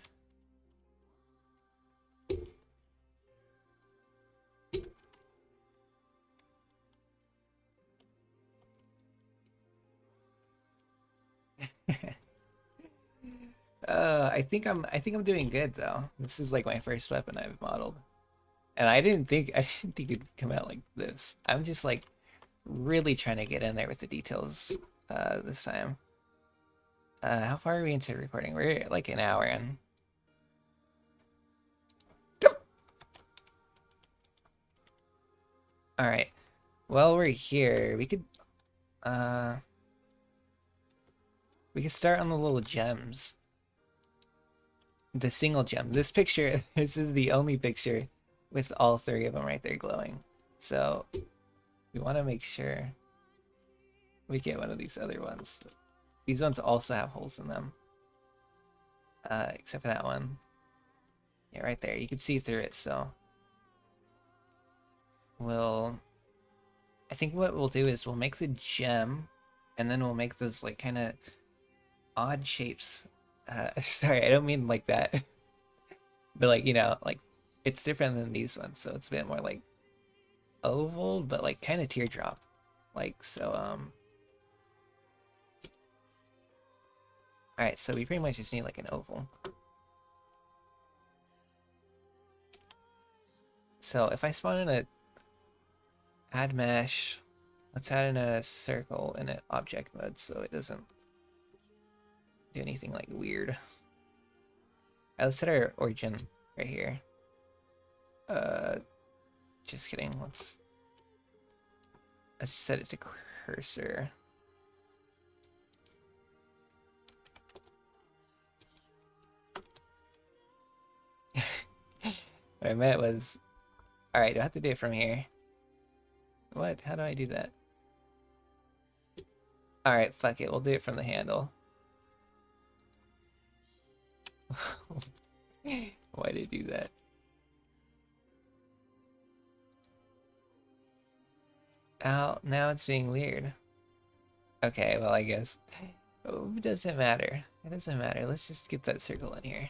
I think I'm doing good though. This is like my first weapon I've modeled. And I didn't think it'd come out like this. I'm just like really trying to get in there with the details this time. How far are we into recording? We're like an hour in. All right. Well, we're here. We could start on the little gems. The single gem. This picture, this is the only picture with all three of them right there glowing. So we want to make sure we get one of these other ones. These ones also have holes in them. Except for that one. Yeah, right there. You can see through it, so I think what we'll do is we'll make the gem and then we'll make those like kind of odd shapes. Sorry, I don't mean like that. But like, you know, like it's different than these ones, so it's a bit more like oval, but like kind of teardrop. Like so, alright, so we pretty much just need like an oval. So if I spawn in a add mesh, Let's add in a circle in an object mode so it doesn't do anything like weird. Let's set our origin right here. Just kidding. Let's just set it to cursor. What I meant was, all right, do I have to do it from here? What? How do I do that? All right, fuck it. We'll do it from the handle. Why did it do that? Oh, now it's being weird. Okay, well, I guess. Oh, it doesn't matter. It doesn't matter. Let's just get that circle in here.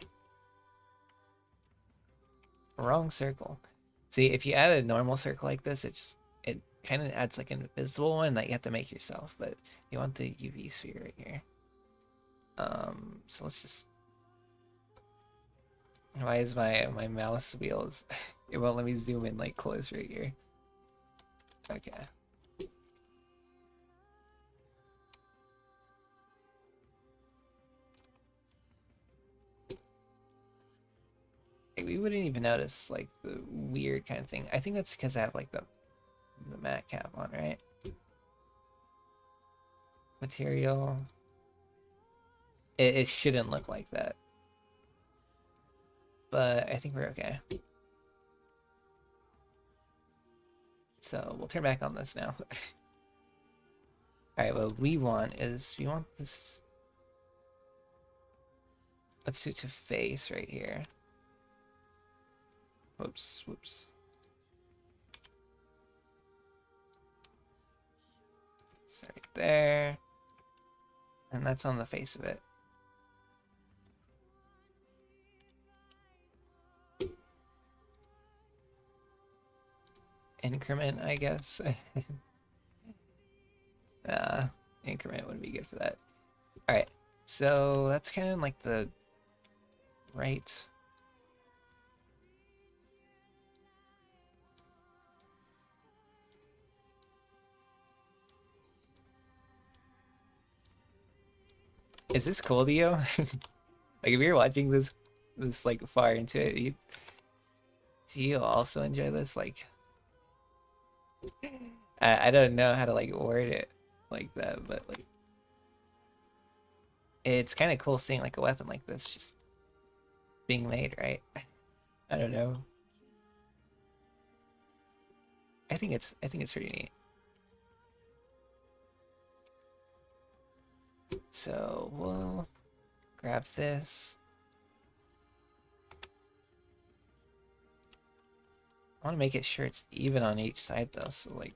Wrong circle. See, if you add a normal circle like this, it kind of adds like an invisible one that you have to make yourself, but you want the UV sphere right here. So let's just... Why is my mouse wheels... It won't let me zoom in like close right here. Okay. We wouldn't even notice like the weird kind of thing. I think that's because I have like the mat cap on, right? Material. It shouldn't look like that. But I think we're okay. So we'll turn back on this now. Alright, what we want is, we want this... Let's do it to face right here. Whoops, whoops. So right there. And that's on the face of it. Increment, I guess. Increment would be good for that. Alright, so that's kind of like the right... Is this cool to you? Like, if you're watching this like far into it, do you also enjoy this? Like, I don't know how to like word it like that, but like, it's kind of cool seeing like a weapon like this just being made, right? I don't know. I think it's pretty neat. So we'll grab this. I want to make it sure it's even on each side though, so like,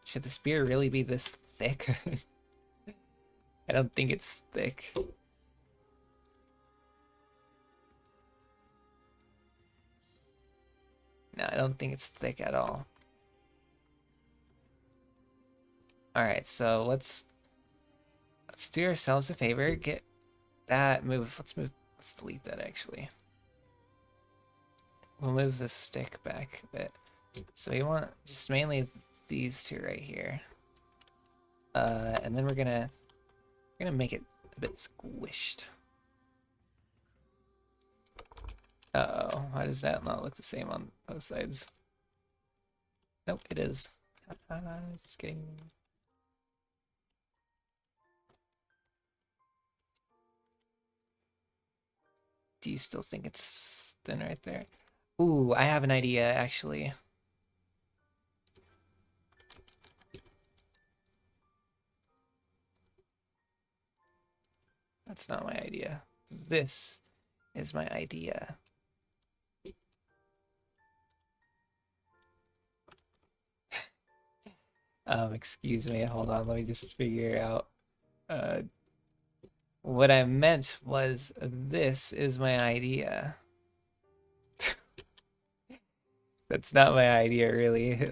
should the spear really be this thick? I don't think it's thick. No, I don't think it's thick at all. Alright, so let's do ourselves a favor, get that move. Let's delete that actually. We'll move this stick back a bit. So we want just mainly these two right here. And then we're gonna make it a bit squished. Uh-oh, why does that not look the same on both sides? Nope, it is. Just kidding. Do you still think it's thin right there? Ooh, I have an idea, actually. That's not my idea. This is my idea. Excuse me, hold on, let me just figure out. What I meant was, this is my idea. That's not my idea, really.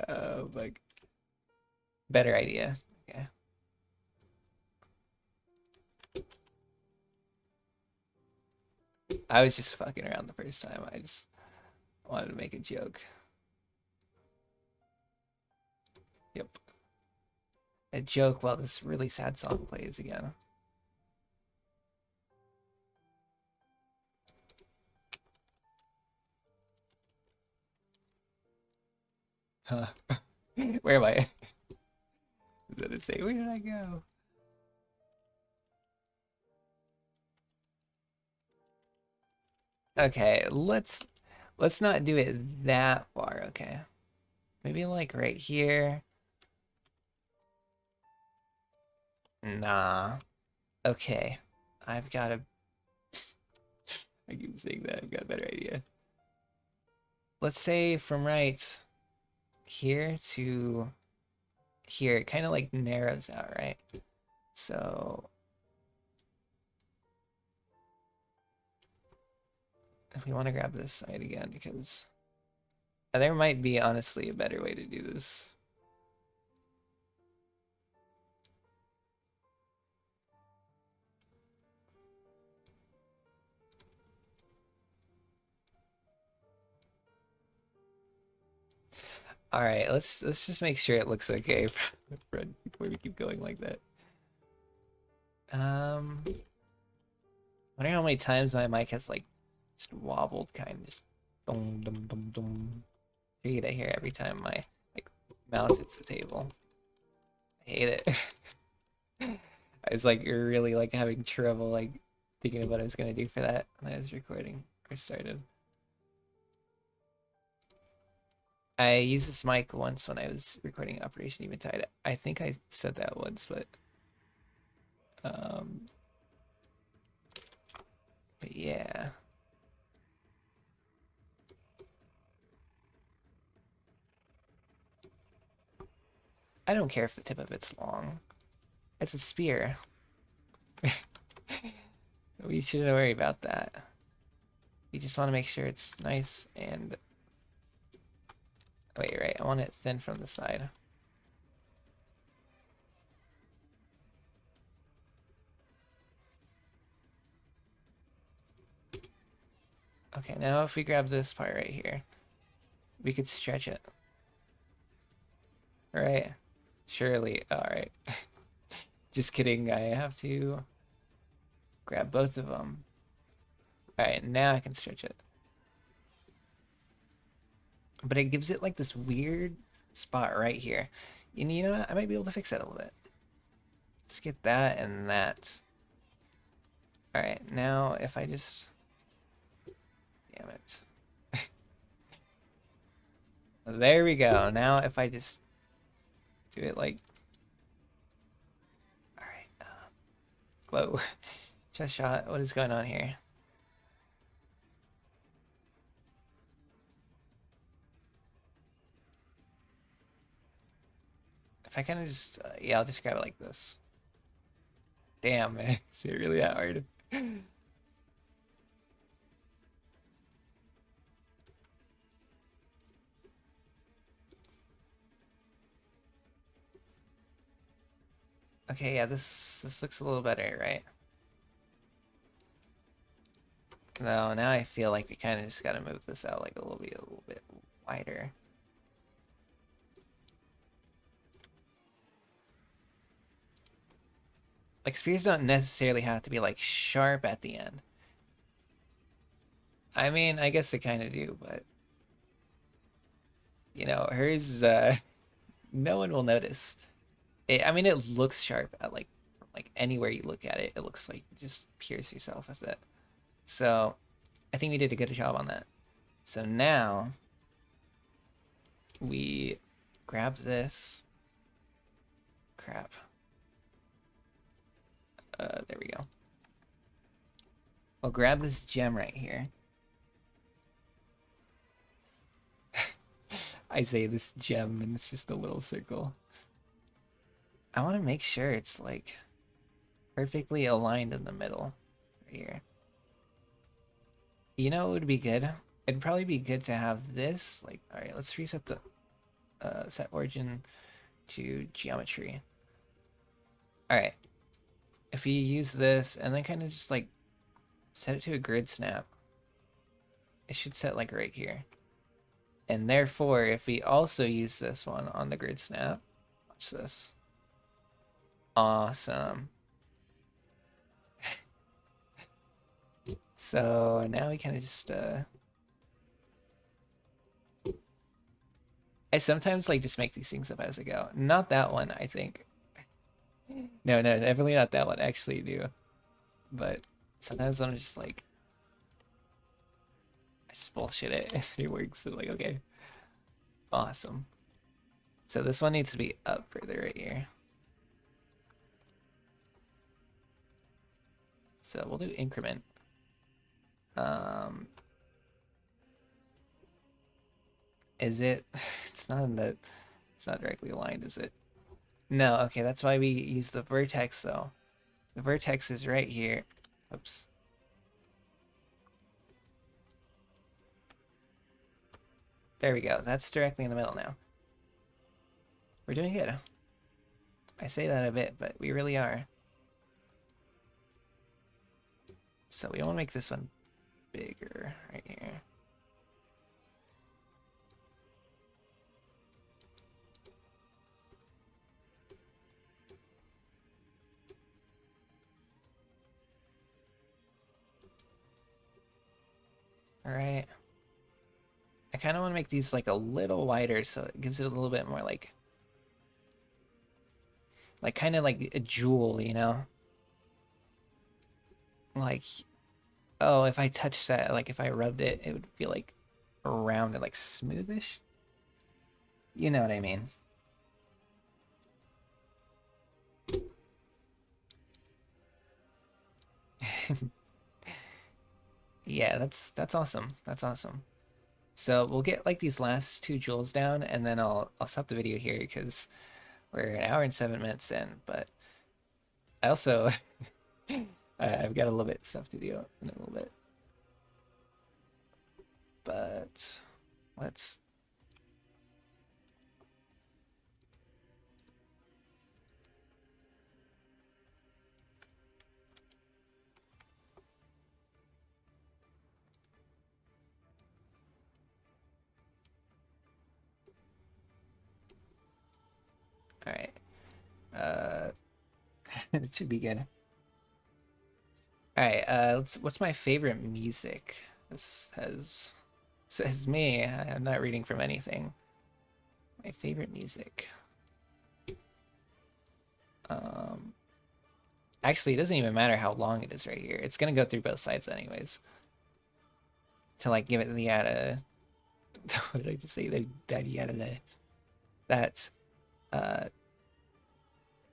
Oh, like, better idea. Okay. I was just fucking around the first time. I just wanted to make a joke. Yep. A joke while this really sad song plays again. Huh. Where am I? Is that to say, where did I go? Okay, let's not do it that far, okay? Maybe like right here. Nah. Okay. I've got a I keep saying that, I've got a better idea. Let's say from right here to here, it kind of like narrows out, right? So if we want to grab this side again, because there might be honestly a better way to do this. All right, let's just make sure it looks okay before we keep going like that. I wonder how many times my mic has like just wobbled, kind of just dum dum dum dum. I get it here every time my like mouse hits the table. I hate it. I was like really like having trouble like thinking of what I was gonna do for that when I was recording or started. I used this mic once when I was recording Operation Eventide. I think I said that once, um, but yeah. I don't care if the tip of it's long. It's a spear. We shouldn't worry about that. We just want to make sure it's nice and... Wait, right, I want it thin from the side. Okay, now if we grab this part right here, we could stretch it. Right? Surely, alright. Just kidding, I have to grab both of them. Alright, now I can stretch it. But it gives it like this weird spot right here. And you know what? I might be able to fix that a little bit. Let's get that and that. Alright, now if I just... Damn it. There we go. Now if I just do it like... Alright. Whoa. Chest shot. What is going on here? If I kind of just... yeah, I'll just grab it like this. Damn, man. Is it really that hard? Okay, yeah, this looks a little better, right? No, now I feel like we kind of just gotta move this out like a little bit wider. Like spears don't necessarily have to be like sharp at the end. I mean, I guess they kind of do, but you know, hers no one will notice. I mean, it looks sharp at like anywhere you look at it. It looks like you just pierce yourself with it. So, I think we did a good job on that. So now we grab this. Crap. There we go. We'll grab this gem right here. I say this gem and it's just a little circle. I want to make sure it's like perfectly aligned in the middle right here. You know what would be good? It'd probably be good to have this like, all right, let's reset the set origin to geometry. All right, if we use this and then kind of just like set it to a grid snap, it should set like right here. And therefore, if we also use this one on the grid snap, watch this. Awesome. So now we kind of just I sometimes like just make these things up as I go. Not that one, I think. No, definitely not that one. Actually, do. But sometimes I'm just like, I just bullshit it and it works. So I'm like, okay, awesome. So this one needs to be up further right here. So we'll do increment. Is it? It's not in the. It's not directly aligned, is it? No. Okay, that's why we use the vertex though. The vertex is right here. Oops. There we go. That's directly in the middle now. We're doing good. I say that a bit, but we really are. So we want to make this one bigger right here. All right. I kind of want to make these like a little wider so it gives it a little bit more like kind of like a jewel, you know? Like, oh, if I touched that, like if I rubbed it, it would feel like round and like smoothish. You know what I mean? Yeah, that's awesome. That's awesome. So we'll get like these last two jewels down, and then I'll stop the video here because we're an hour and 7 minutes in. But I also I've got a little bit of stuff to do in a little bit. But let's. All right. It should be good. All right. What's my favorite music? This has says me. I'm not reading from anything. My favorite music. Um, Actually, it doesn't even matter how long it is right here. It's gonna go through both sides anyways. To like give it the what did I just say? That yada that uh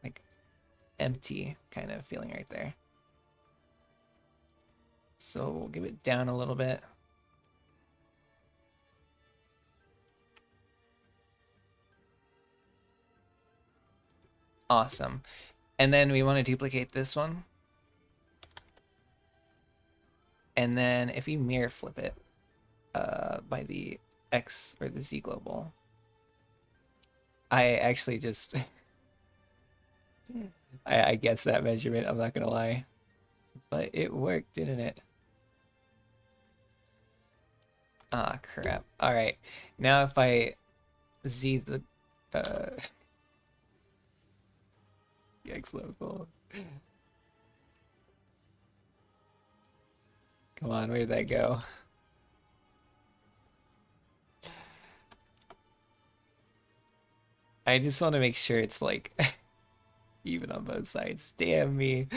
like empty kind of feeling right there. So we'll give it down a little bit. Awesome. And then we want to duplicate this one. And then if you mirror flip it by the X or the Z global, I actually just I guessed that measurement, I'm not gonna lie. But it worked, didn't it? Ah, crap. Alright. Now if I Z the the X local. Come on, where'd that go? I just want to make sure it's like even on both sides. Damn me.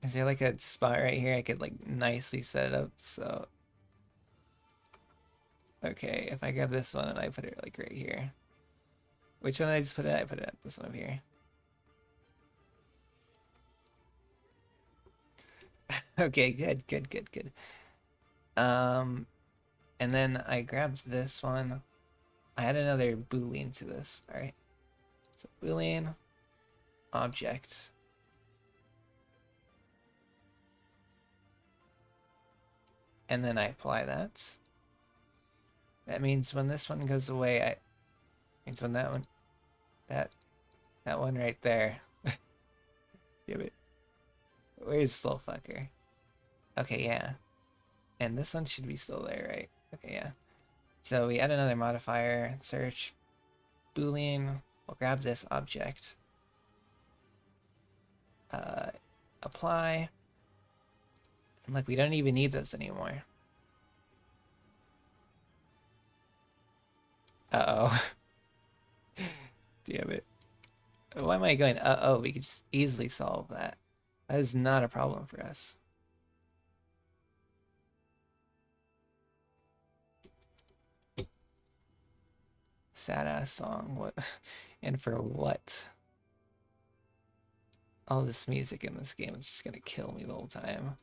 Is there like a spot right here I could like nicely set it up? So, okay, if I grab this one and I put it like right here. Which one did I just put it at? I put it at this one over here. Okay, good. Um, and then I grabbed this one. I had another boolean to this. All right. So boolean object. And then I apply that. That means when this one goes away, means when that one, that one right there. Damn it. Where's Slowfucker? Okay, yeah. And this one should be still there, right? Okay, yeah. So we add another modifier, search, Boolean, we'll grab this object, apply, and look, we don't even need those anymore. Uh-oh. Damn it. Why am I going, uh-oh, we could just easily solve that. That is not a problem for us. Sad ass song. What? And for what? All this music in this game is just gonna kill me the whole time.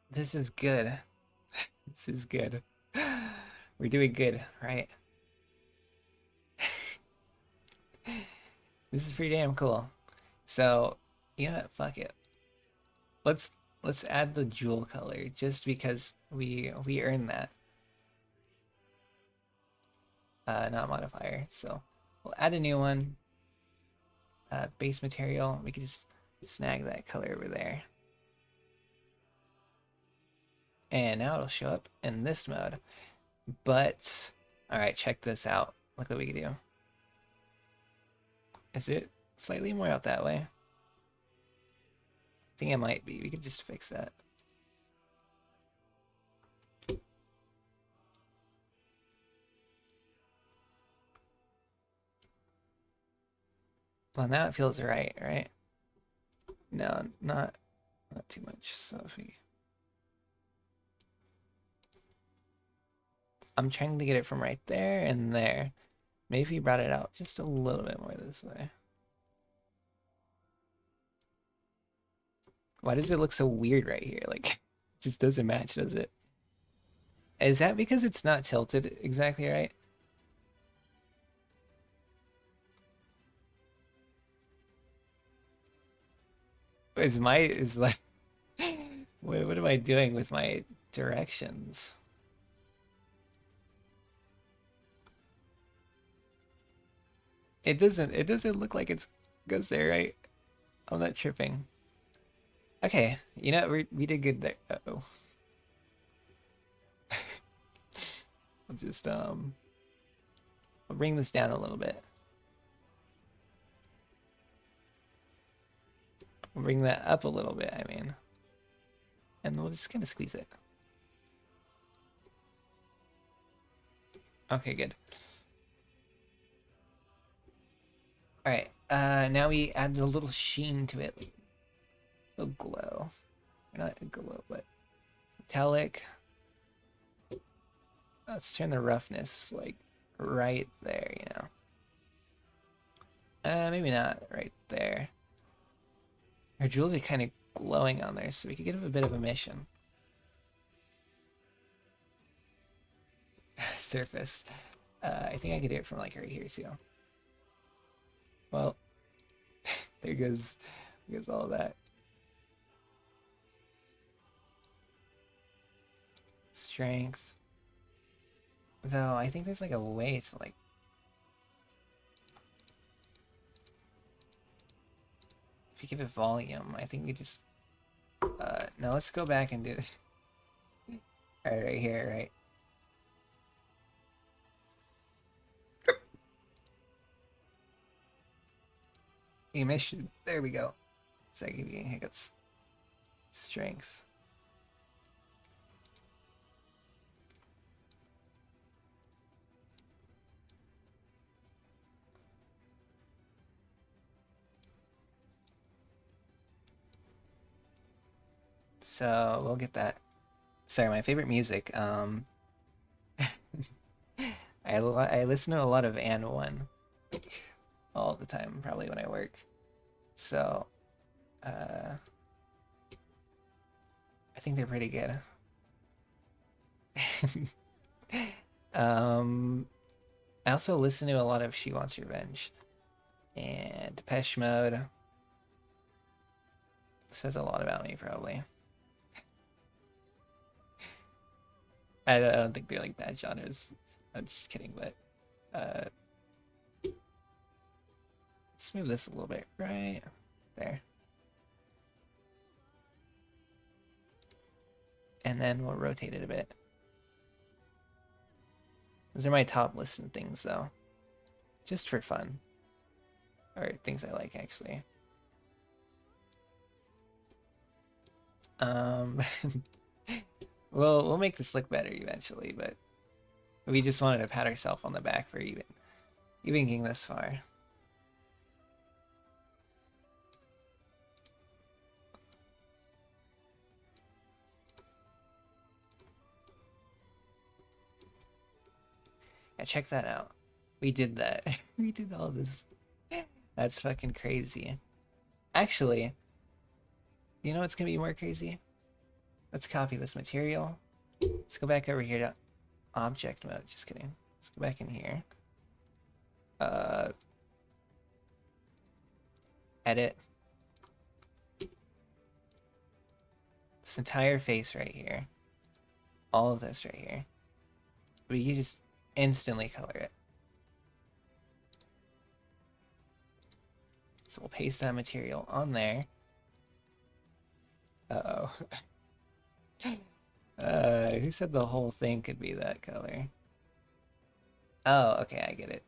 This is good. This is good. We're doing good, right? This is pretty damn cool. So, you know what? Fuck it. Let's add the jewel color just because we earned that. Not modifier. So we'll add a new one. Base material. We can just snag that color over there. And now it'll show up in this mode. But, alright, check this out. Look what we can do. Is it slightly more out that way? I think it might be. We could just fix that. Well, now it feels right? No, not too much. So if we... I'm trying to get it from right there and there. Maybe if we brought it out just a little bit more this way. Why does it look so weird right here? Like, it just doesn't match, does it? Is that because it's not tilted exactly right? Is like, what am I doing with my directions? It doesn't look like it goes there, right? I'm not tripping. Okay, you know, we did good there. Uh-oh. I'll just, I'll bring this down a little bit. We'll bring that up a little bit, I mean. And we'll just kind of squeeze it. Okay, good. Alright, now we add a little sheen to it. A glow. Not a glow, but metallic. Let's turn the roughness, like, right there, you know. Maybe not right there. Her jewels are kind of glowing on there, so we could give a bit of a mission. Surface. I think I could do it from, like, right here, too. Well, there goes all that. Strength. Though, I think there's, like, a way to, like... If you give it volume, I think we just... no, let's go back and do it. Alright, right here, right? Emission. There we go. Sorry, keep getting hiccups. Strength. So we'll get that. Sorry, my favorite music. I listen to a lot of and one all the time, probably when I work. So, I think they're pretty good. um, I also listen to a lot of She Wants Revenge and Depeche Mode. Says a lot about me, probably. I don't think they're like bad genres. I'm just kidding, but uh, let's move this a little bit right there, and then we'll rotate it a bit. Those are my top listed things, though, just for fun, or things I like actually. Um, we'll make this look better eventually, but we just wanted to pat ourselves on the back for even getting this far. Yeah, check that out. We did that. We did all this. That's fucking crazy. Actually, you know what's gonna be more crazy? Let's copy this material. Let's go back over here to object mode. Just kidding. Let's go back in here. Edit. This entire face right here. All of this right here. We can just instantly color it. So we'll paste that material on there. Uh-oh. Who said the whole thing could be that color? Oh, okay, I get it.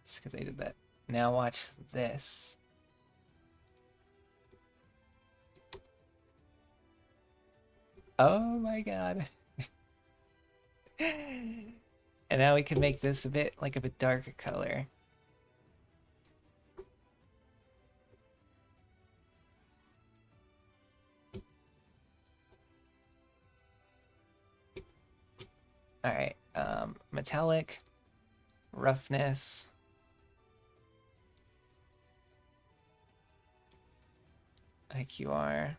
Just because I did that. Now watch this. Oh my god. And now we can make this a bit like of a darker color. All right, metallic, roughness, IQR.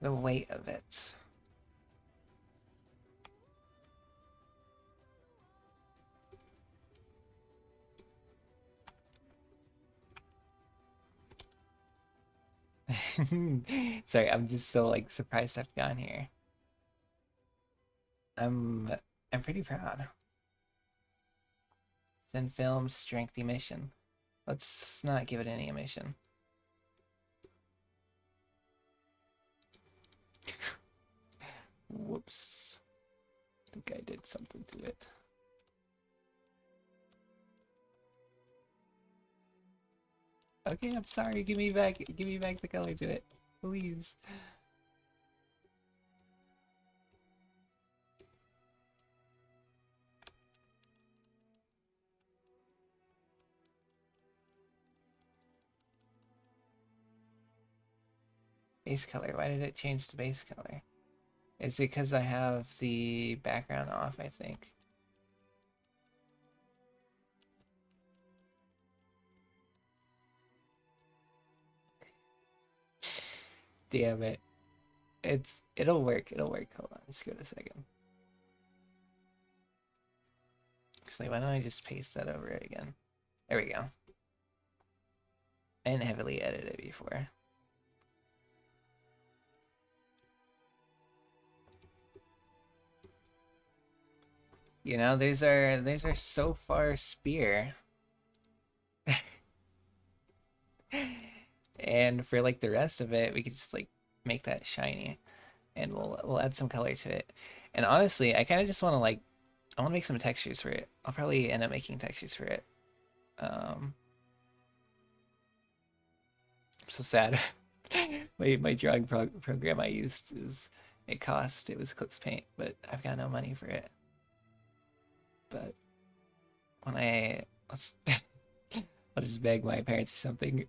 The weight of it. Sorry, I'm just so like surprised I've gone here. I'm I'm pretty proud. Send film strength emission. Let's not give it any emission. Whoops. I think I did something to it. Okay, I'm sorry. Give me back the color to it. Please. Base color. Why did it change to base color? Is it because I have the background off, I think? Damn it. It'll work. It'll work. Hold on. Just give it a second. Actually, why don't I just paste that over it again? There we go. I didn't heavily edit it before. You know, these are so far spear. And for like the rest of it, we could just like make that shiny, and we'll add some color to it. And honestly, I kind of just want to like I want to make some textures for it. I'll probably end up making textures for it. I'm so sad. My drawing program I used it was Eclipse Paint, but I've got no money for it. But when I'll just beg my parents or something.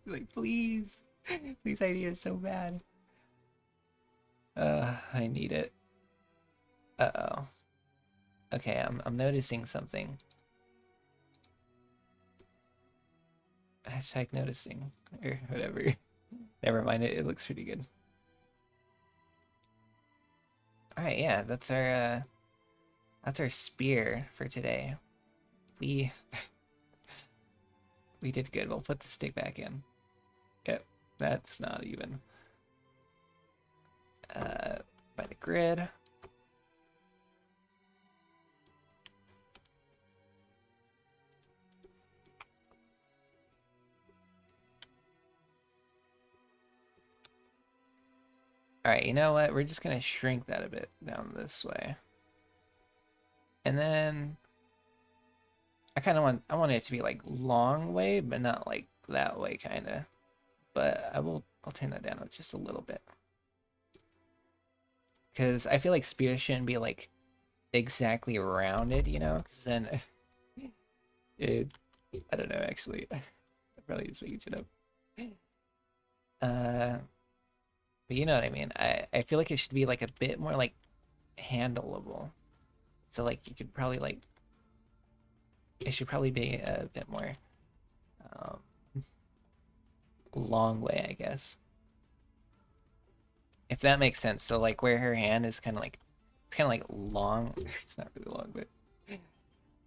Like, please, please, I need it so bad. I need it. Uh-oh. Okay, I'm noticing something. Hashtag noticing or whatever. Never mind it. It looks pretty good. All right, yeah, that's our spear for today. We we did good. We'll put the stick back in. Yep, that's not even by the grid. All right, you know what? We're just gonna shrink that a bit down this way. And then I want it to be like long way, but not like that way kind of. But I'll turn that down just a little bit. Cuz I feel like spears shouldn't be like exactly rounded, you know? Cuz then it I don't know actually. I'm probably just making shit up. But you know what I mean. I feel like it should be like a bit more like handleable. So like you could probably like it should probably be a bit more um, long way, I guess. If that makes sense. So like where her hand is kind of like it's kind of like long. It's not really long, but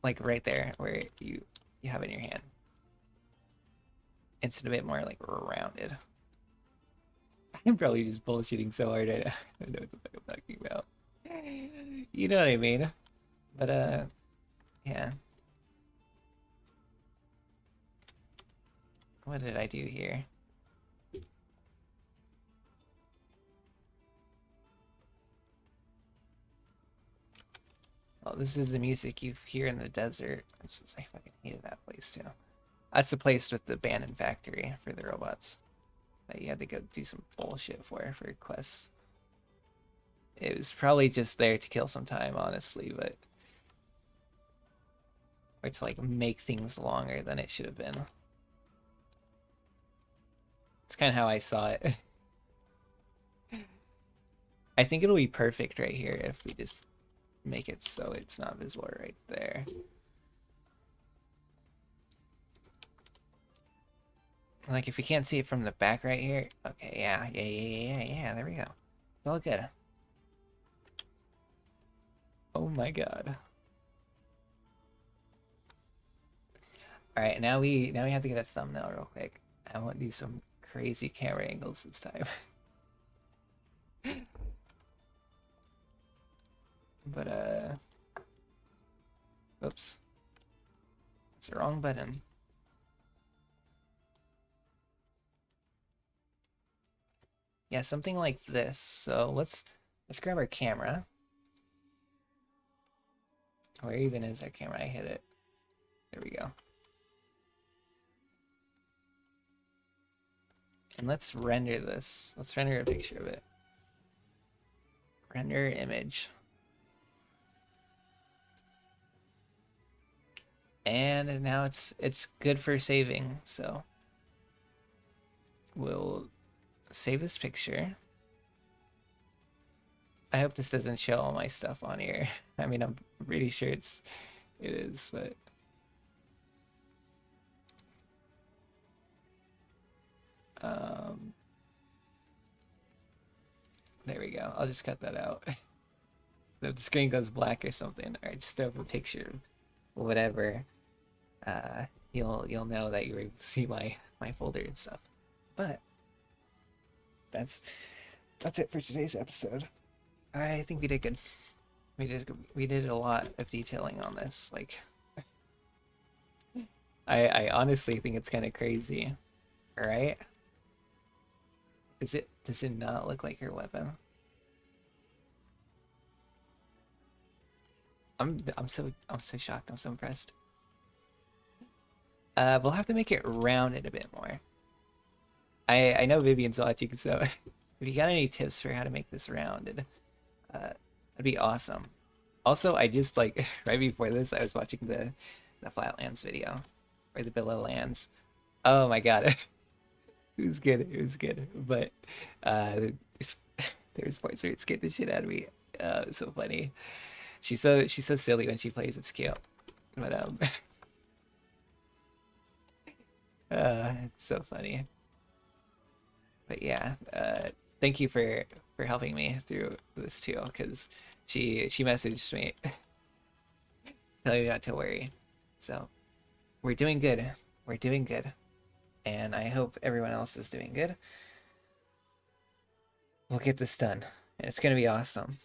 like right there where you have it in your hand. It's a bit more like rounded. I'm probably just bullshitting so hard. I don't know what the fuck I'm talking about. You know what I mean? But yeah. What did I do here? Oh, this is the music you hear in the desert. Which is, I fucking hated that place too. That's the place with the abandoned factory for the robots that you had to go do some bullshit for quests. It was probably just there to kill some time, honestly, but or to like make things longer than it should have been. It's kind of how I saw it. I think it'll be perfect right here if we just make it so it's not visible right there. Like if you can't see it from the back right here. Okay, yeah, there we go. It's all good. Oh my god. Alright, now we have to get a thumbnail real quick. I want to do some crazy camera angles this time. But oops. It's the wrong button. Yeah, something like this. So let's grab our camera. Where even is our camera? I hit it. There we go. And let's render this. Let's render a picture of it. Render image. And now it's good for saving. So we'll save this picture. I hope this doesn't show all my stuff on here. I mean, I'm pretty sure it is, but there we go. I'll just cut that out. If the screen goes black or something, or just throw up a picture of whatever, you'll know that you were able to see my folder and stuff. But that's it for today's episode. I think we did good. We did a lot of detailing on this. Like, I honestly think it's kind of crazy. All right. Does it not look like her weapon? I'm so shocked. I'm so impressed. We'll have to make it rounded a bit more. I know Vivian's watching, so if you got any tips for how to make this rounded, that'd be awesome. Also, I just like right before this, I was watching the Flatlands video or the Billowlands. Oh my god, it was good. It was good, but there's parts where it scared the shit out of me. It was so funny. she's so silly when she plays. It's cute, but it's so funny. But yeah, thank you for helping me through this too, because she messaged me telling me not to worry. So we're doing good. We're doing good, and I hope everyone else is doing good. We'll get this done, and it's gonna be awesome.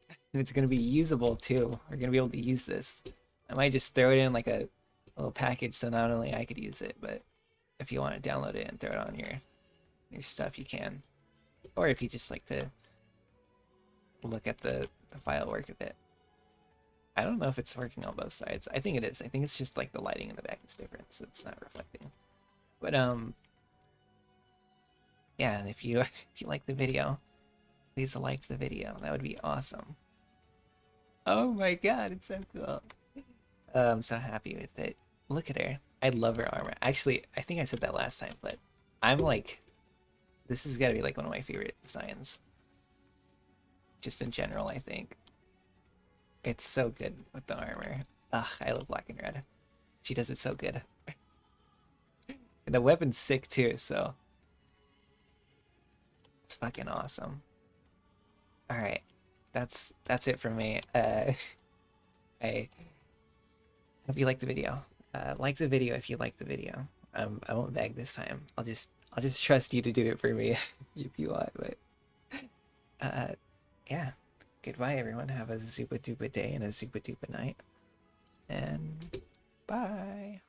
And it's gonna be usable too. We're gonna be able to use this. I might just throw it in like a little package so not only I could use it, but if you want to download it and throw it on your stuff, you can. Or if you just like to look at the file work a bit. I don't know if it's working on both sides. I think it is. I think it's just like the lighting in the back is different, so it's not reflecting. But yeah, and if you if you like the video, please like the video. That would be awesome. Oh my god, it's so cool. I'm so happy with it. Look at her. I love her armor. Actually, I think I said that last time, but I'm like, this has got to be like one of my favorite designs. Just in general, I think. It's so good with the armor. Ugh, I love black and red. She does it so good. And the weapon's sick too, so it's fucking awesome. Alright. That's it for me. I hope you liked the video. Like the video if you like the video. I won't beg this time. I'll just trust you to do it for me if you want, but yeah. Goodbye everyone. Have a super duper day and a super duper night. And bye.